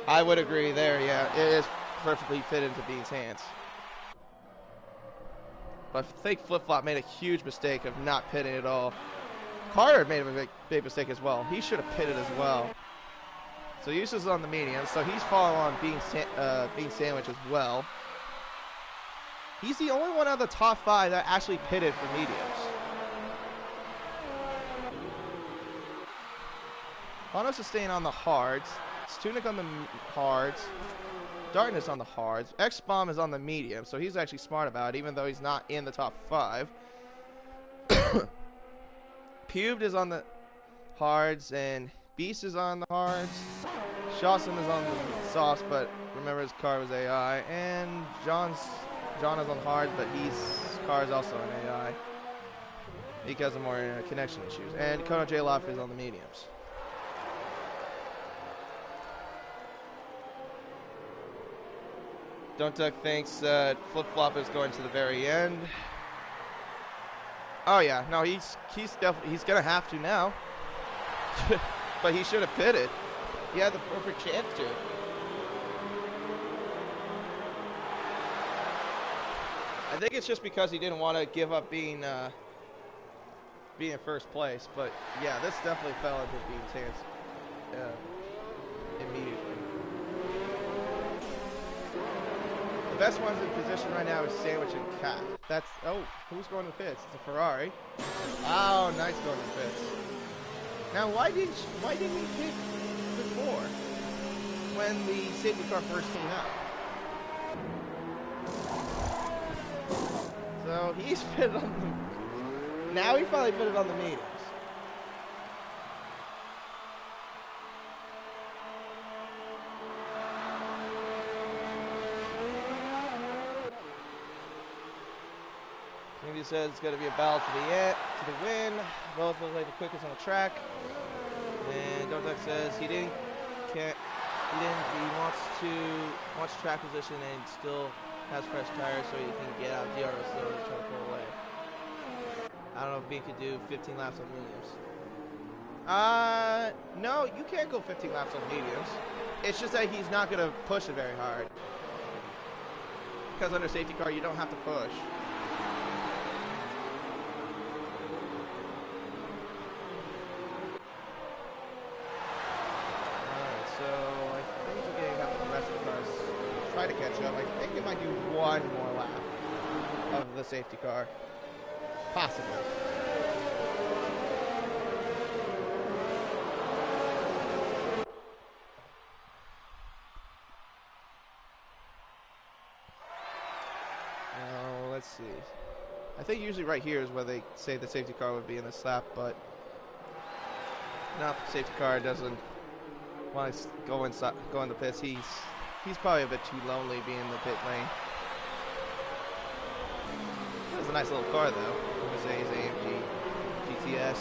I would agree there, yeah. It is perfectly fit into Bean's hands. But I think Flip Flop made a huge mistake of not pitting at all. Carter made a big mistake as well. He should have pitted as well. So Uses on the medium, so he's falling on Bean Sandwich as well. He's the only one out of the top 5 that actually pitted for mediums. Honos is staying on the hards. Tunic on the hards. Darkness on the hards. X-Bomb is on the medium, so he's actually smart about it, even though he's not in the top 5. Pubed is on the hards, and Beast is on the hards. Shawson is on the sauce, but remember his car was AI. And John is on the hards, but his car is also an AI because of more connection issues. And Kono J Loft is on the mediums. Don't Duck thinks that Flip Flop is going to the very end. Oh yeah, no, he's gonna have to now. But he should have pitted. He had the perfect chance to. I think it's just because he didn't want to give up being in first place. But yeah, this definitely fell into Bean's hands immediately. The best ones in position right now is Sandwich and Cat. That's, who's going to the pits? It's a Ferrari. Oh, nice going to the pits. Now, why didn't he pit before when the safety car first came out? So he's fitted on the. Now he finally fitted on the mediums. He says it's going to be a battle to the win. Both look like the quickest on the track. And Dotek says he didn't He wants track position and still has fresh tires so he can get out DRS though and try to pull away. I don't know if Bean could do 15 laps on mediums. No, you can't go 15 laps on mediums. It's just that he's not going to push it very hard. Because under safety car, you don't have to push. Alright, so I think we're getting up the rest of the cars. Try to catch up. I think it might do one more lap of the safety car. Possibly. Let's see. I think usually right here is where they say the safety car would be in this lap, but no, safety car doesn't want to go inside, go in the pits. He's probably a bit too lonely being in the pit lane. It's a nice little car though. Mercedes AMG GTS.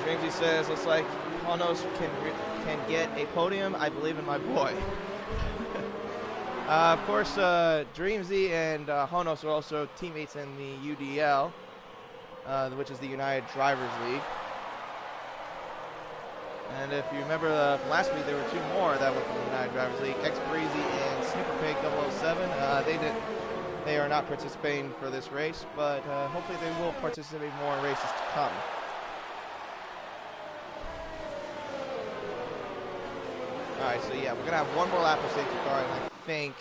Dreamsy says, looks like Honos can get a podium. I believe in my boy. Of course, Dreamsy and Honos are also teammates in the UDL, which is the United Drivers League. And if you remember from last week, there were two more that were from the United Drivers League, X-Breezy and Snipperpig 007. They are not participating for this race, but hopefully they will participate more in races to come. Alright, so yeah, we're going to have one more lap of safety car, and I think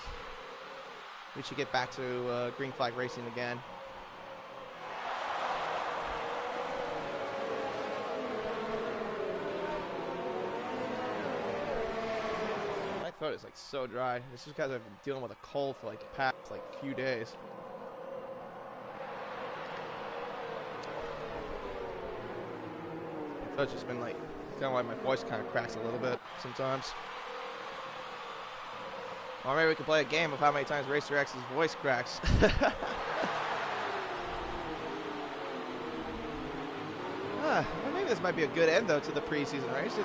we should get back to green flag racing again. My throat is like so dry. This is because I've been dealing with a cold for like the past few days. So it's just been like, kind of like my voice kind of cracks a little bit sometimes. Or maybe we could play a game of how many times Racer X's voice cracks. Well, maybe this might be a good end though to the preseason race.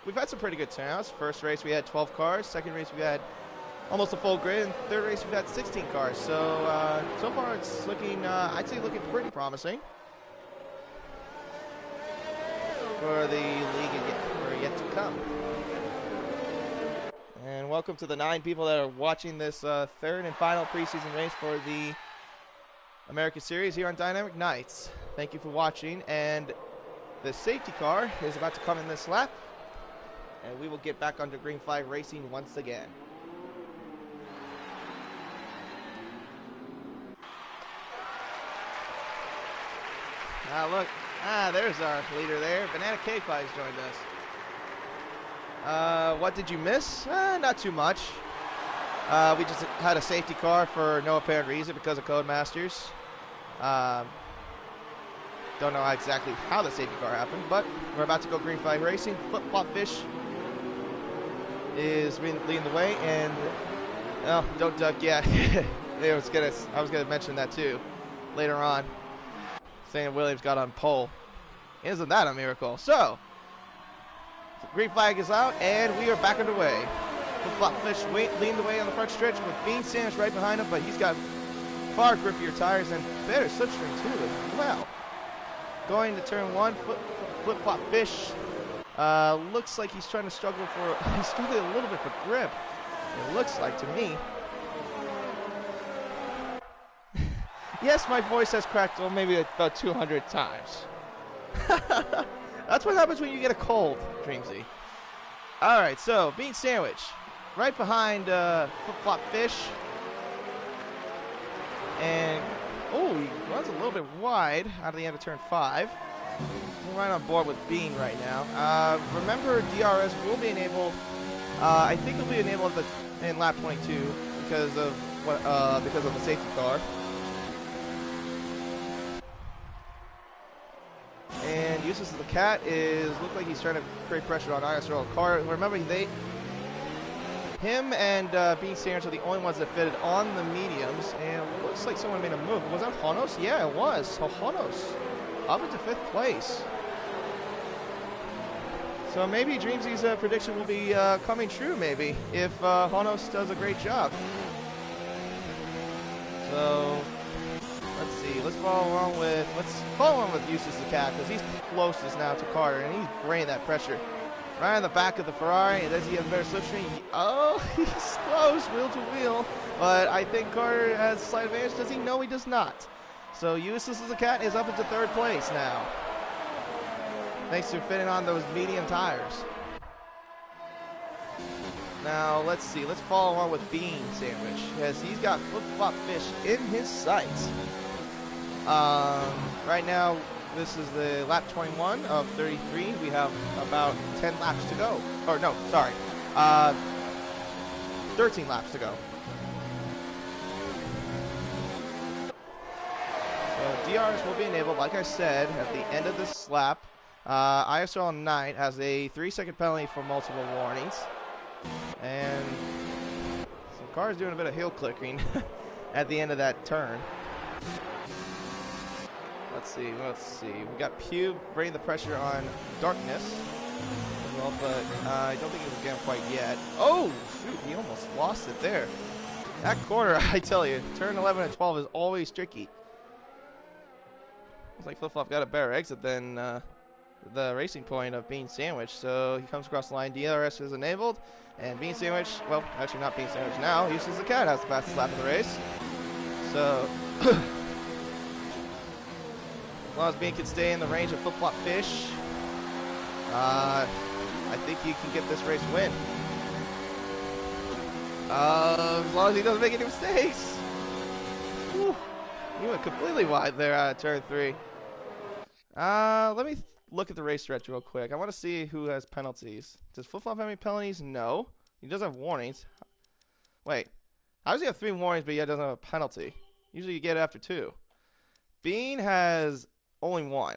We've had some pretty good turnouts. First race we had 12 cars. Second race we had almost a full grid. And third race we've had 16 cars. So so far it's looking, I'd say, looking pretty promising for the league yet to come. And welcome to the 9 people that are watching this third and final preseason race for the America Series here on Dynamic Nights. Thank you for watching, and the safety car is about to come in this lap, and we will get back under green flag racing once again. Look. There's our leader there. Banana K Pie's joined us. What did you miss? Not too much. We just had a safety car for no apparent reason because of Codemasters. Don't know exactly how the safety car happened, but we're about to go green flag racing. Flip Flop Fish is leading the way, and oh, don't duck yet. I was gonna mention that too later on. Saying Williams got on pole. Isn't that a miracle? So, green flag is out, and we are back underway. Flip Fish leading the way on the front stretch with Bean Sandwich right behind him, but he's got far grippier tires and better slipstream too as well. Going to turn 1, Flip Flop Fish. Looks like he's trying to struggle for, he's struggling a little bit for grip. It looks like to me. Yes, my voice has cracked maybe about 200 times. That's what happens when you get a cold, Dreamsy. Alright, so Bean Sandwich. Right behind Flip Flop Fish. And, oh, he runs a little bit wide out of the end of turn 5. We're right on board with Bean right now. Remember, DRS will be enabled. I think it'll be enabled in lap 22 because of the safety car. And Useless as the Cat look like he's trying to create pressure on ISRL car. Remember, Him and Bean Sandwich are the only ones that fitted on the mediums, and it looks like someone made a move. Was that Honos? Yeah, it was. So Honos up into 5th place. So maybe Dreamsy's prediction will be coming true, maybe, if Honos does a great job. So let's see. Let's follow along with Eustace the Cat, because he's closest now to Carter, and he's bringing that pressure. Right on the back of the Ferrari, and does he have a better slipstream? Oh, he's close, wheel to wheel. But I think Carter has a slight advantage. Does he? No, he does not. So Eustace the Cat is up into 3rd place now, thanks to fitting on those medium tires. Now, let's see. Let's follow on with Bean Sandwich, because he's got flip-flop fish in his sights. Right now, this is the lap 21 of 33. We have about 10 laps to go. Or no, sorry. 13 laps to go. So DRS will be enabled, like I said, at the end of this lap. ISO 9 has a 3-second penalty for multiple warnings. And some cars doing a bit of heel clicking at the end of that turn. Let's see. We got Pube bringing the pressure on Darkness as well, but I don't think he was getting quite yet. Oh, shoot, he almost lost it there. That corner, I tell you, turn 11 and 12 is always tricky. Looks like Flip Flop got a better exit than the Racing Point of Bean Sandwich, so he comes across the line. DRS is enabled, and Bean Sandwich, well, actually not Bean Sandwich now, Eustace the Cat has the fastest lap of the race. So as long as Bean can stay in the range of Flip Flop Fish, I think he can get this race win. As long as he doesn't make any mistakes. Whew. He went completely wide there out of turn 3. Let me look at the race stretch real quick. I want to see who has penalties. Does Flip Flop have any penalties? No. He does have warnings. Wait. How does he have 3 warnings but yet doesn't have a penalty? Usually you get it after 2. Bean has only 1.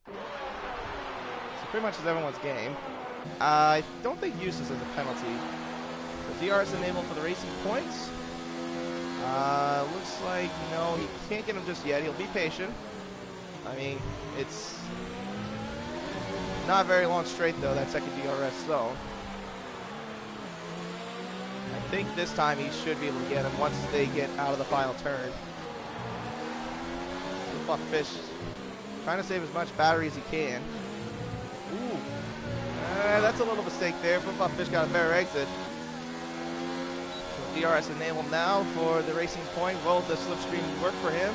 So pretty much is everyone's game. I don't think Eustace has a penalty. The DRS enabled for the Racing Points. Looks like, no, he can't get him just yet. He'll be patient. I mean, it's not very long straight, though, that second DRS zone. I think this time he should be able to get him once they get out of the final turn. Flip Fish trying to save as much battery as he can. Ooh. That's a little mistake there. Flip Fish got a better exit. So DRS enabled now for the Racing Point. Will the slipstream work for him?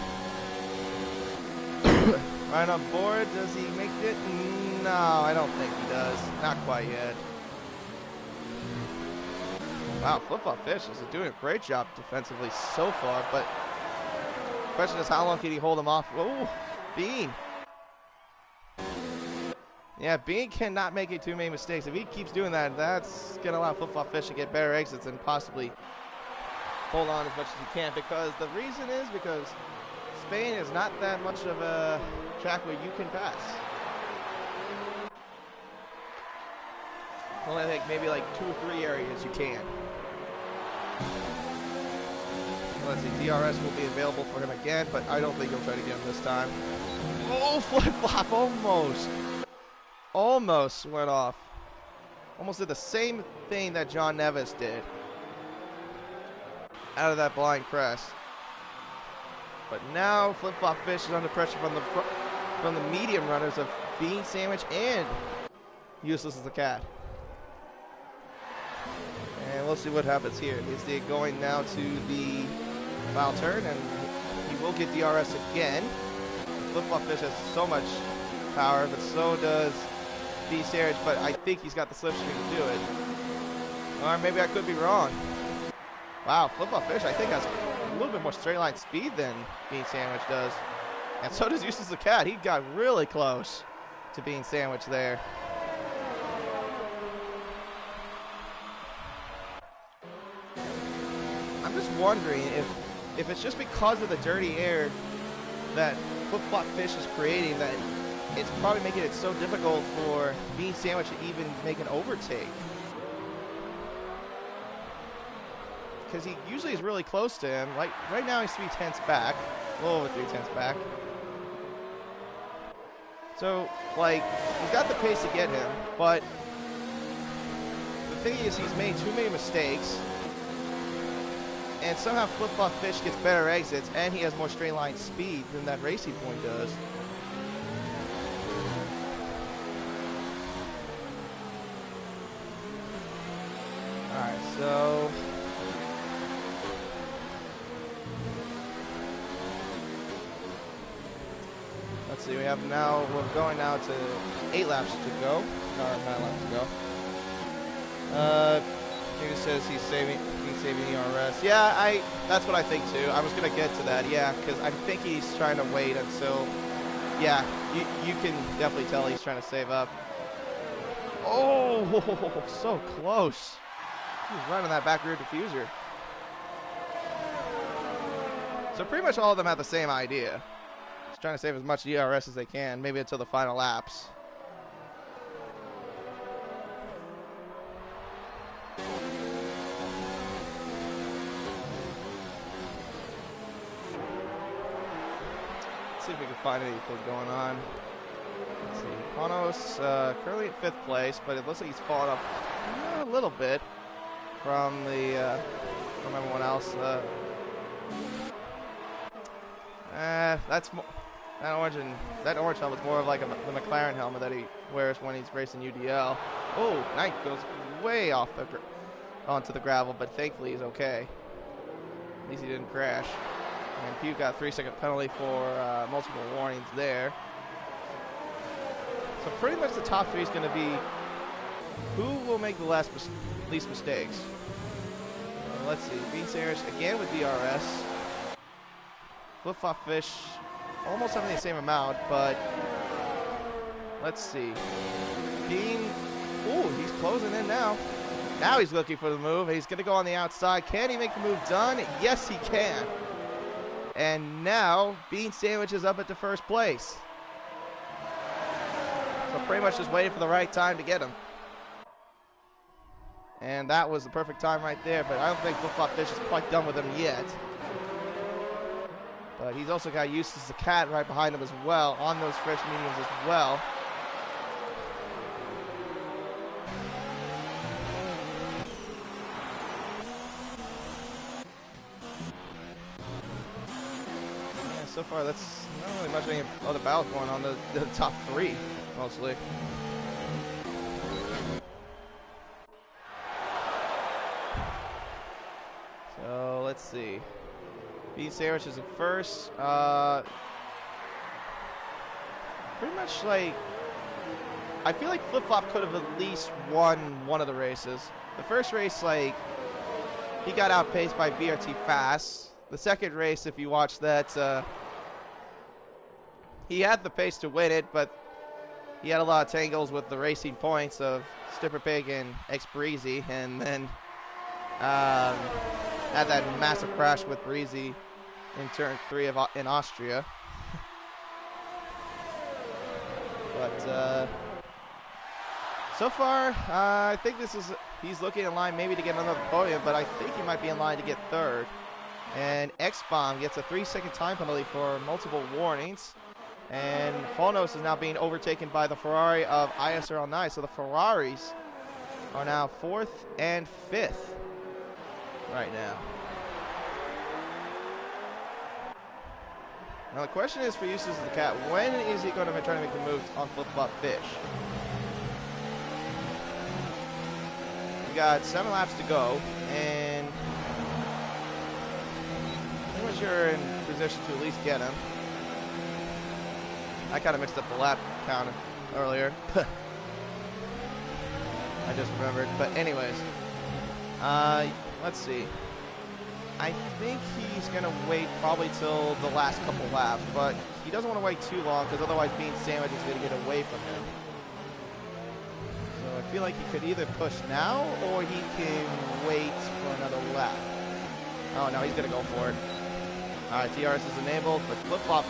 Right on board. Does he make it? No, I don't think he does. Not quite yet. Wow, Flip Flop Fish is doing a great job defensively so far, but the question is how long can he hold him off? Oh, Bean. Yeah, Bean cannot make too many mistakes. If he keeps doing that, that's going to allow Flip Flop Fish to get better exits and possibly hold on as much as he can, because the reason is because Spain is not that much of a track where you can pass. Only like maybe like 2 or 3 areas you can. Let's see, DRS will be available for him again, but I don't think he'll try to get him this time. Oh, Flip Flop, almost. Almost went off. Almost did the same thing that John Neves did. Out of that blind crest. But now Flip Flop Fish is under pressure from the medium runners of Bean Sandwich and Useless as the Cat. And we'll see what happens here. Is he going now to the final turn, and he will get DRS again. Flip Flop Fish has so much power, but so does Bean Sandwich, but I think he's got the slipstream to do it. Or maybe I could be wrong. Wow, Flip Flop Fish I think has a little bit more straight line speed than Bean Sandwich does. And so does Useless the Cat. He got really close to Bean Sandwich there. I'm just wondering if it's just because of the dirty air that Flip Flop Fish is creating that it's probably making it so difficult for Bean Sandwich to even make an overtake. because he usually is really close to him. Like right now he's 3/10 back, a little over 3/10 back. So like he's got the pace to get him, but the thing is he's made too many mistakes, and somehow Flip-Flop Fish gets better exits, and he has more straight line speed than that Racing Point does. Alright, so let's see, we're going now to 8 laps to go, or 9 laps to go. He says he's saving ERS. Yeah, that's what I think too. I was gonna get to that, yeah, because I think he's trying to wait until, yeah, you can definitely tell he's trying to save up. Oh, so close. He's right on that back rear diffuser. So pretty much all of them have the same idea. Just trying to save as much ERS as they can, maybe until the final laps. Let's see if we can find anything going on. Let's see. Panos currently at 5th place, but it looks like he's fallen up a little bit from everyone else. That orange helmet's more of like the McLaren helmet that he wears when he's racing UDL. Oh, Knight goes way off onto the gravel, but thankfully he's okay. At least he didn't crash. And Pew got a 3-second penalty for multiple warnings there. So pretty much the top 3 is going to be who will make the least mistakes. Let's see. Bean Sandwich again with DRS. Flip-Flop Fish almost having the same amount, but let's see. Bean, ooh, he's closing in now. Now he's looking for the move. He's going to go on the outside. Can he make the move done? Yes, he can. And now Bean Sandwich is up at the 1st place. So pretty much just waiting for the right time to get him. And that was the perfect time right there, but I don't think Flip-Flop Fish is quite done with him yet. But he's also got Eustace the Cat right behind him as well, on those fresh mediums as well. Yeah, so far that's not really much any other battles going on, the top 3 mostly. So let's see. Bean Sandwich is in 1st. Pretty much like, I feel like Flip-Flop could have at least won one of the races. The first race, like, he got outpaced by BRT Fast. The second race, if you watch that, he had the pace to win it, but he had a lot of tangles with the racing points of Stipper Pig and X Breezy, and then had that massive crash with Breezy in turn 3 in Austria. But so far, I think he's looking in line maybe to get another podium, but I think he might be in line to get 3rd. And X-Bomb gets a 3-second time penalty for multiple warnings. And Phonos is now being overtaken by the Ferrari of ISRL9. So the Ferraris are now 4th and 5th right now. Now the question is for Eustace the Cat, when is he going to try to make the move on Flip-Flop Fish? We got 7 laps to go, and pretty much you're in position to at least get him. I kind of mixed up the lap count earlier. I just remembered. But anyways, let's see. I think he's going to wait probably till the last couple laps, but he doesn't want to wait too long because otherwise Bean Sandwich is going to get away from him. So I feel like he could either push now or he can wait for another lap. Oh, no, he's going to go for it. All right, DRS is enabled, but Flip-Flop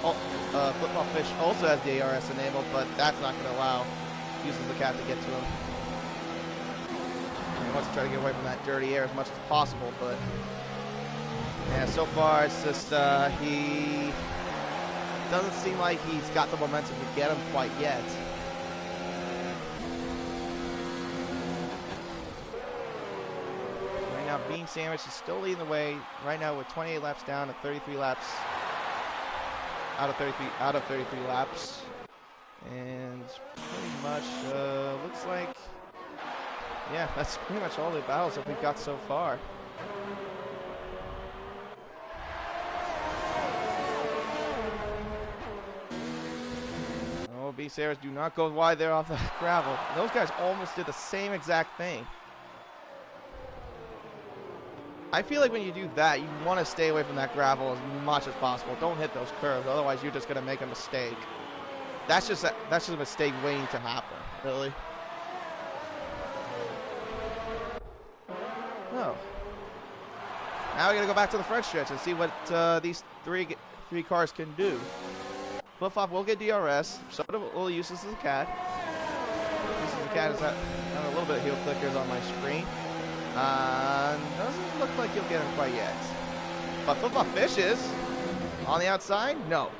Fish also has the ARS enabled, but that's not going to allow Eustace the Cat to get to him. He wants to try to get away from that dirty air as much as possible, but yeah, so far it's just he doesn't seem like he's got the momentum to get him quite yet. Right now, Bean Sandwich is still leading the way right now with 28 laps down and 33 laps out of 33 laps. And pretty much looks like, yeah, that's pretty much all the battles that we've got so far. Oh, B-Sarahs do not go wide there off the gravel. Those guys almost did the same exact thing. I feel like when you do that, you want to stay away from that gravel as much as possible. Don't hit those curves, otherwise you're just going to make a mistake. That's just a mistake waiting to happen, really. Oh. Now we got to go back to the front stretch and see what these three cars can do. Flip-Flop will get DRS, so will Useless as a Cat. Useless as a Cat has had a little bit of heel clickers on my screen. Doesn't look like you'll get him quite yet. But Flip-Flop Fish is on the outside? No.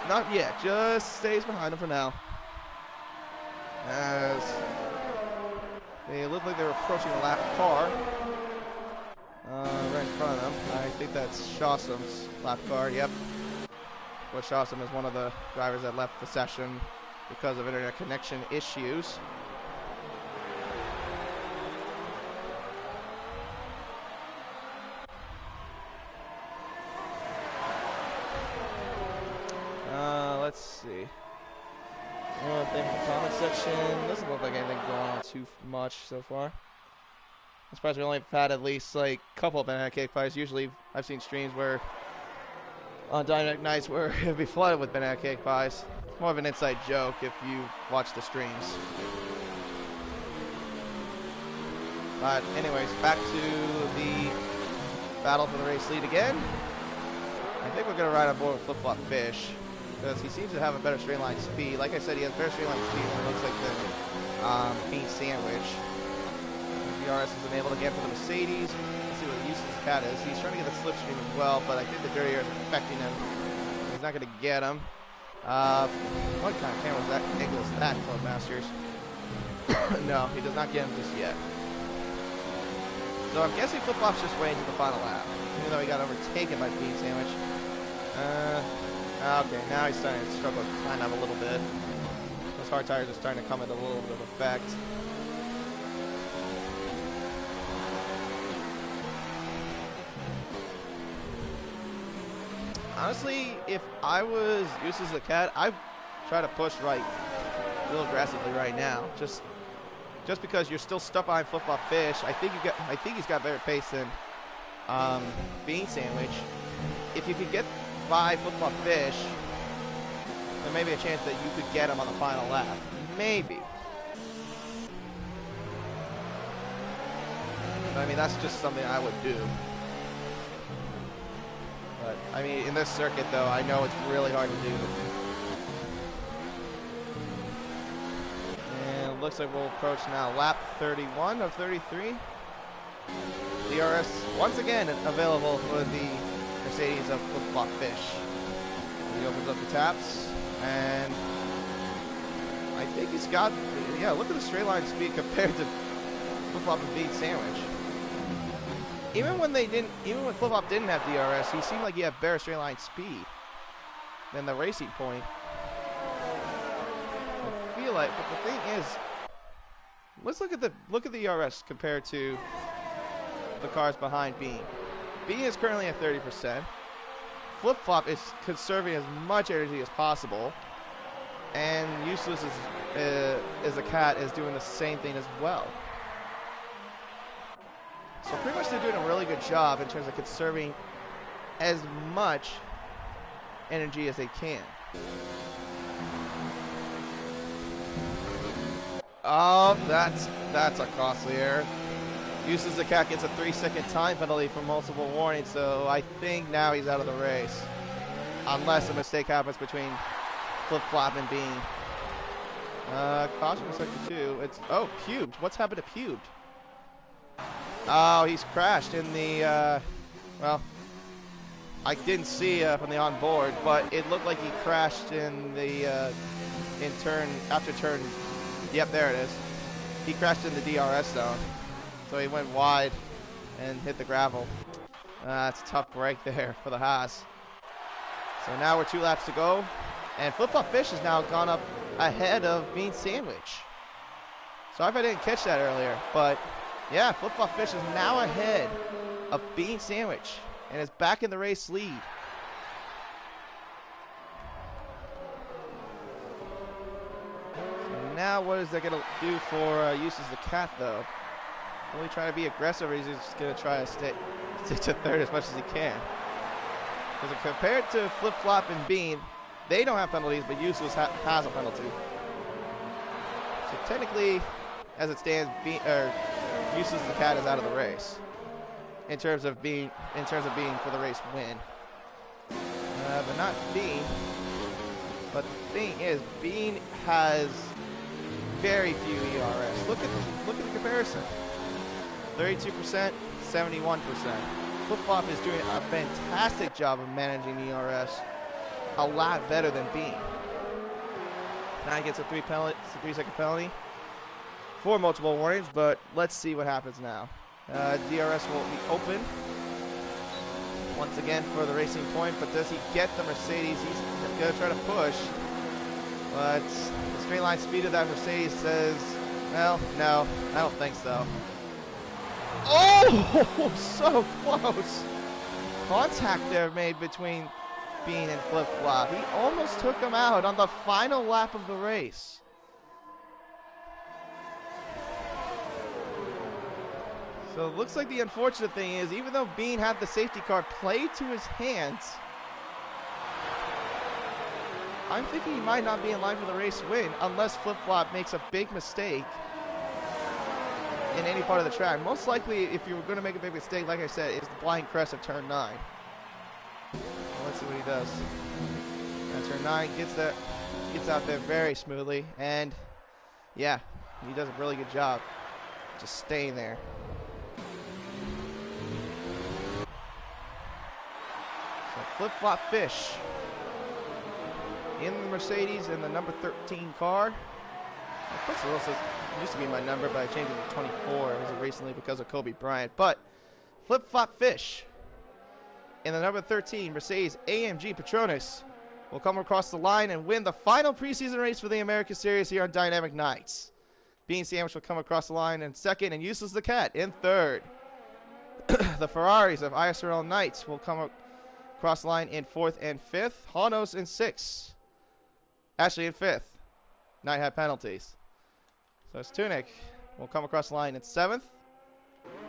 Not yet. Just stays behind him for now. As they look like they're approaching the lap car. Right in front of them. I think that's Shawsom's lap car. Yep. But Shawsom is one of the drivers that left the session because of internet connection issues. Let's see. Thing from the comment section. Doesn't look like anything going on too much so far. I'm surprised we only had at least like a couple of banana cake pies. Usually I've seen streams where on dynamic nights where it'd be flooded with banana cake pies. More of an inside joke if you watch the streams. But anyways, back to the battle for the race lead again. I think we're going to ride on board with Flip-Flop Fish because he seems to have a better straight line speed. Like I said, he has better straight line speed than it looks like the Bean Sandwich. DRS isn't able to get to the Mercedes. Let's see what the Useless Cat is. He's trying to get the slipstream as well, but I think the dirty air is affecting him. He's not going to get him. What kind of camera is that? Angle is that, Club Masters? No, he does not get him just yet. So I'm guessing Flip-Flop's just waiting to the final lap, even though he got overtaken by Bean Sandwich. Okay, now he's starting to struggle to climb out a little bit. Those hard tires are starting to come into a little bit of effect. Honestly, if I was Useless as a Cat, I'd try to push right a little aggressively right now. Just because you're still stuck behind Flip-Flop Fish. I think he's got better pace than Bean Sandwich. If you could get by Flip-Flop Fish, there may be a chance that you could get him on the final lap. Maybe. But, I mean, that's just something I would do. But, I mean, in this circuit, though, I know it's really hard to do. And it looks like we'll approach now lap 31 of 33. DRS, once again, available for the Mercedes of Flip-Flop Fish. He opens up the taps, and I think he's got, yeah, look at the straight line speed compared to Flip-Flop and Bean Sandwich. Even when Flip-Flop didn't have DRS, he seemed like he had better straight line speed than the Racing Point. I feel like, but the thing is, let's look at the DRS compared to the cars behind Bean. Bean is currently at 30%. Flip-Flop is conserving as much energy as possible, and Useless as a Cat is doing the same thing as well. So pretty much they're doing a really good job in terms of conserving as much energy as they can. Oh, that's a costly error. Useless as a Cat gets a 3-second time penalty for multiple warnings, so I think now he's out of the race. Unless a mistake happens between Flip-Flop and Bean. Caution in sector 2. It's, oh, Pubed. What's happened to Pubed? Oh, he's crashed in the, well, I didn't see from the onboard, but it looked like he crashed in the, after turn, yep, there it is. He crashed in the DRS zone. So he went wide and hit the gravel. That's a tough break there for the Haas. So now we're 2 laps to go. And Flip Flop Fish has now gone up ahead of Bean Sandwich. Sorry if I didn't catch that earlier, but yeah, Flip Flop Fish is now ahead of Bean Sandwich and is back in the race lead. So now what is that going to do for Uses the Cat, though? Really trying to be aggressive, or he's just going to try to stick to third as much as he can. Because compared to Flip Flop and Bean, they don't have penalties, but Useless has a penalty. So technically, as it stands, Useless the Cat is out of the race in terms of being for the race win. But not Bean. But the thing is, Bean has very few ERS. Look at the comparison. 32%, 71%. Flip Flop is doing a fantastic job of managing ERS. A lot better than Bean. Now he gets a 3-second penalty for multiple warnings, but let's see what happens now. DRS will be open once again for the racing point, but does he get the Mercedes? He's going to try to push, but the straight line speed of that Mercedes says, well, no, I don't think so. Oh, so close. Contact there made between Bean and Flip Flop. He almost took him out on the final lap of the race. So it looks like the unfortunate thing is, even though Bean had the safety car played to his hands, I'm thinking he might not be in line for the race win unless Flip Flop makes a big mistake in any part of the track. Most likely, if you were going to make a big mistake, like I said, is the blind crest of turn 9. Well, let's see what he does. And turn 9 gets out there very smoothly, and yeah, he does a really good job just staying there. So Flip Flop Fish in the Mercedes in the number 13 car. It used to be my number, but I changed it to 24. It was recently because of Kobe Bryant. But Flip Flop Fish in the number 13 Mercedes AMG Petronas will come across the line and win the final preseason race for the America Series here on Dynamic Nights. Bean Sandwich will come across the line in second, and Useless the Cat in third. The Ferraris of ISRL Knights will come across the line in fourth and fifth. Hanos in sixth. Actually in fifth. Knight had penalties. So it's Tunic will come across the line in seventh.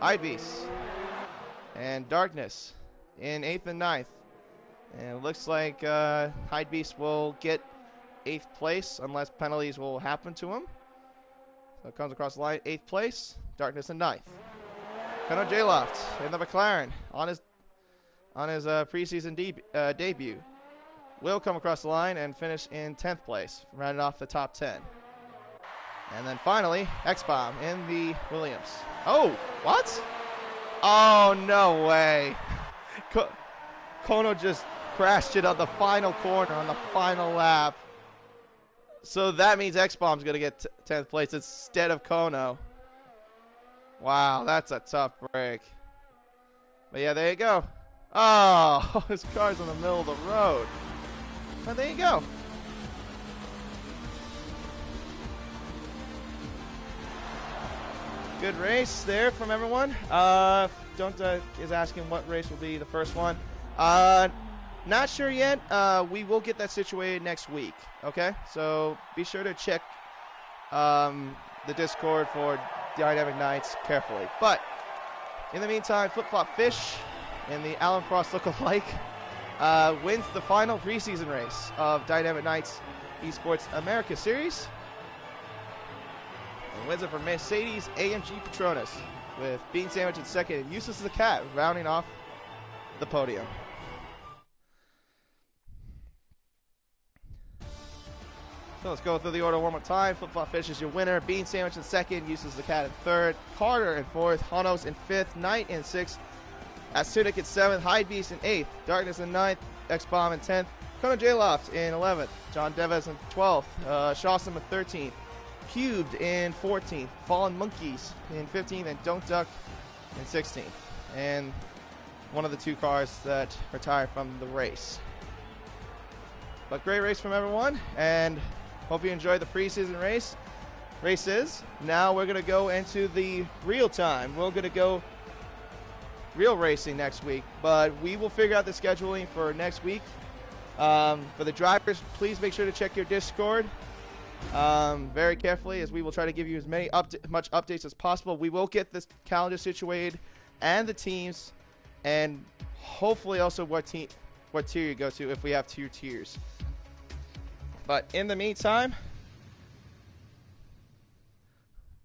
Ibeast and Darkness in eighth and ninth. And it looks like Hydebeast will get 8th place unless penalties will happen to him. So it comes across the line, 8th place, Darkness in 9th. Conor J-Loft in the McLaren on his preseason debut will come across the line and finish in 10th place, rounding off the top 10. And then finally, X-Bomb in the Williams. Oh, what? Oh, no way. Kono just crashed it on the final corner on the final lap. So that means X-Bomb's going to get 10th place instead of Kono. Wow, that's a tough break. But yeah, there you go. Oh, his car's in the middle of the road. But there you go. Good race there from everyone. Is asking what race will be the first one. Not sure yet. We will get that situated next week. Okay, so be sure to check the Discord for Dynamic Nights carefully. But in the meantime, Flip Flop Fish and the Alan Frost look-alike wins the final preseason race of Dynamic Nights Esports America Series. And wins it for Mercedes AMG Petronas with Bean Sandwich in second and Useless as a Cat rounding off the podium. So let's go through the order one more time. Flip-Flop Fish is your winner. Bean Sandwich in second. Uses the Cat in third. Carter in fourth. Hanos in fifth. Knight in sixth. Astutic in seventh. Hyde Beast in eighth. Darkness in ninth. X-Bomb in 10th. Kona J-Loft in 11th. John Deves in 12th. Shawsome in 13th. Cubed in 14th. Fallen Monkeys in 15th. And Don't Duck in 16th. And one of the 2 cars that retired from the race. But great race from everyone, and hope you enjoyed the preseason races. Now we're going to go into the real time. We're going to go real racing next week, but we will figure out the scheduling for next week. For the drivers, please make sure to check your Discord very carefully, as we will try to give you as much updates as possible. We will get this calendar situated and the teams, and hopefully also what tier you go to if we have 2 tiers. But in the meantime,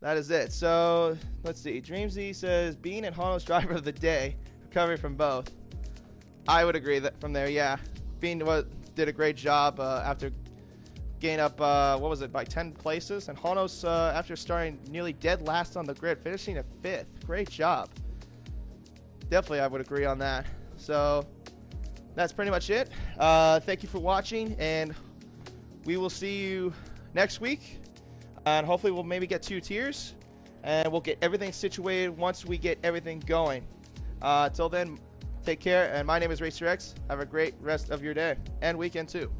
that is it. So let's see. Dreamsy says Bean and Hanos driver of the day, recovery from both. I would agree that from there, yeah. Bean did a great job after gaining up, what was it, by 10 places. And Hanos, after starting nearly dead last on the grid, finishing at 5th. Great job. Definitely, I would agree on that. So that's pretty much it. Thank you for watching, and we will see you next week. And hopefully we'll maybe get 2 tiers, and we'll get everything situated once we get everything going. Till then, take care, and my name is Racer X. Have a great rest of your day and weekend too.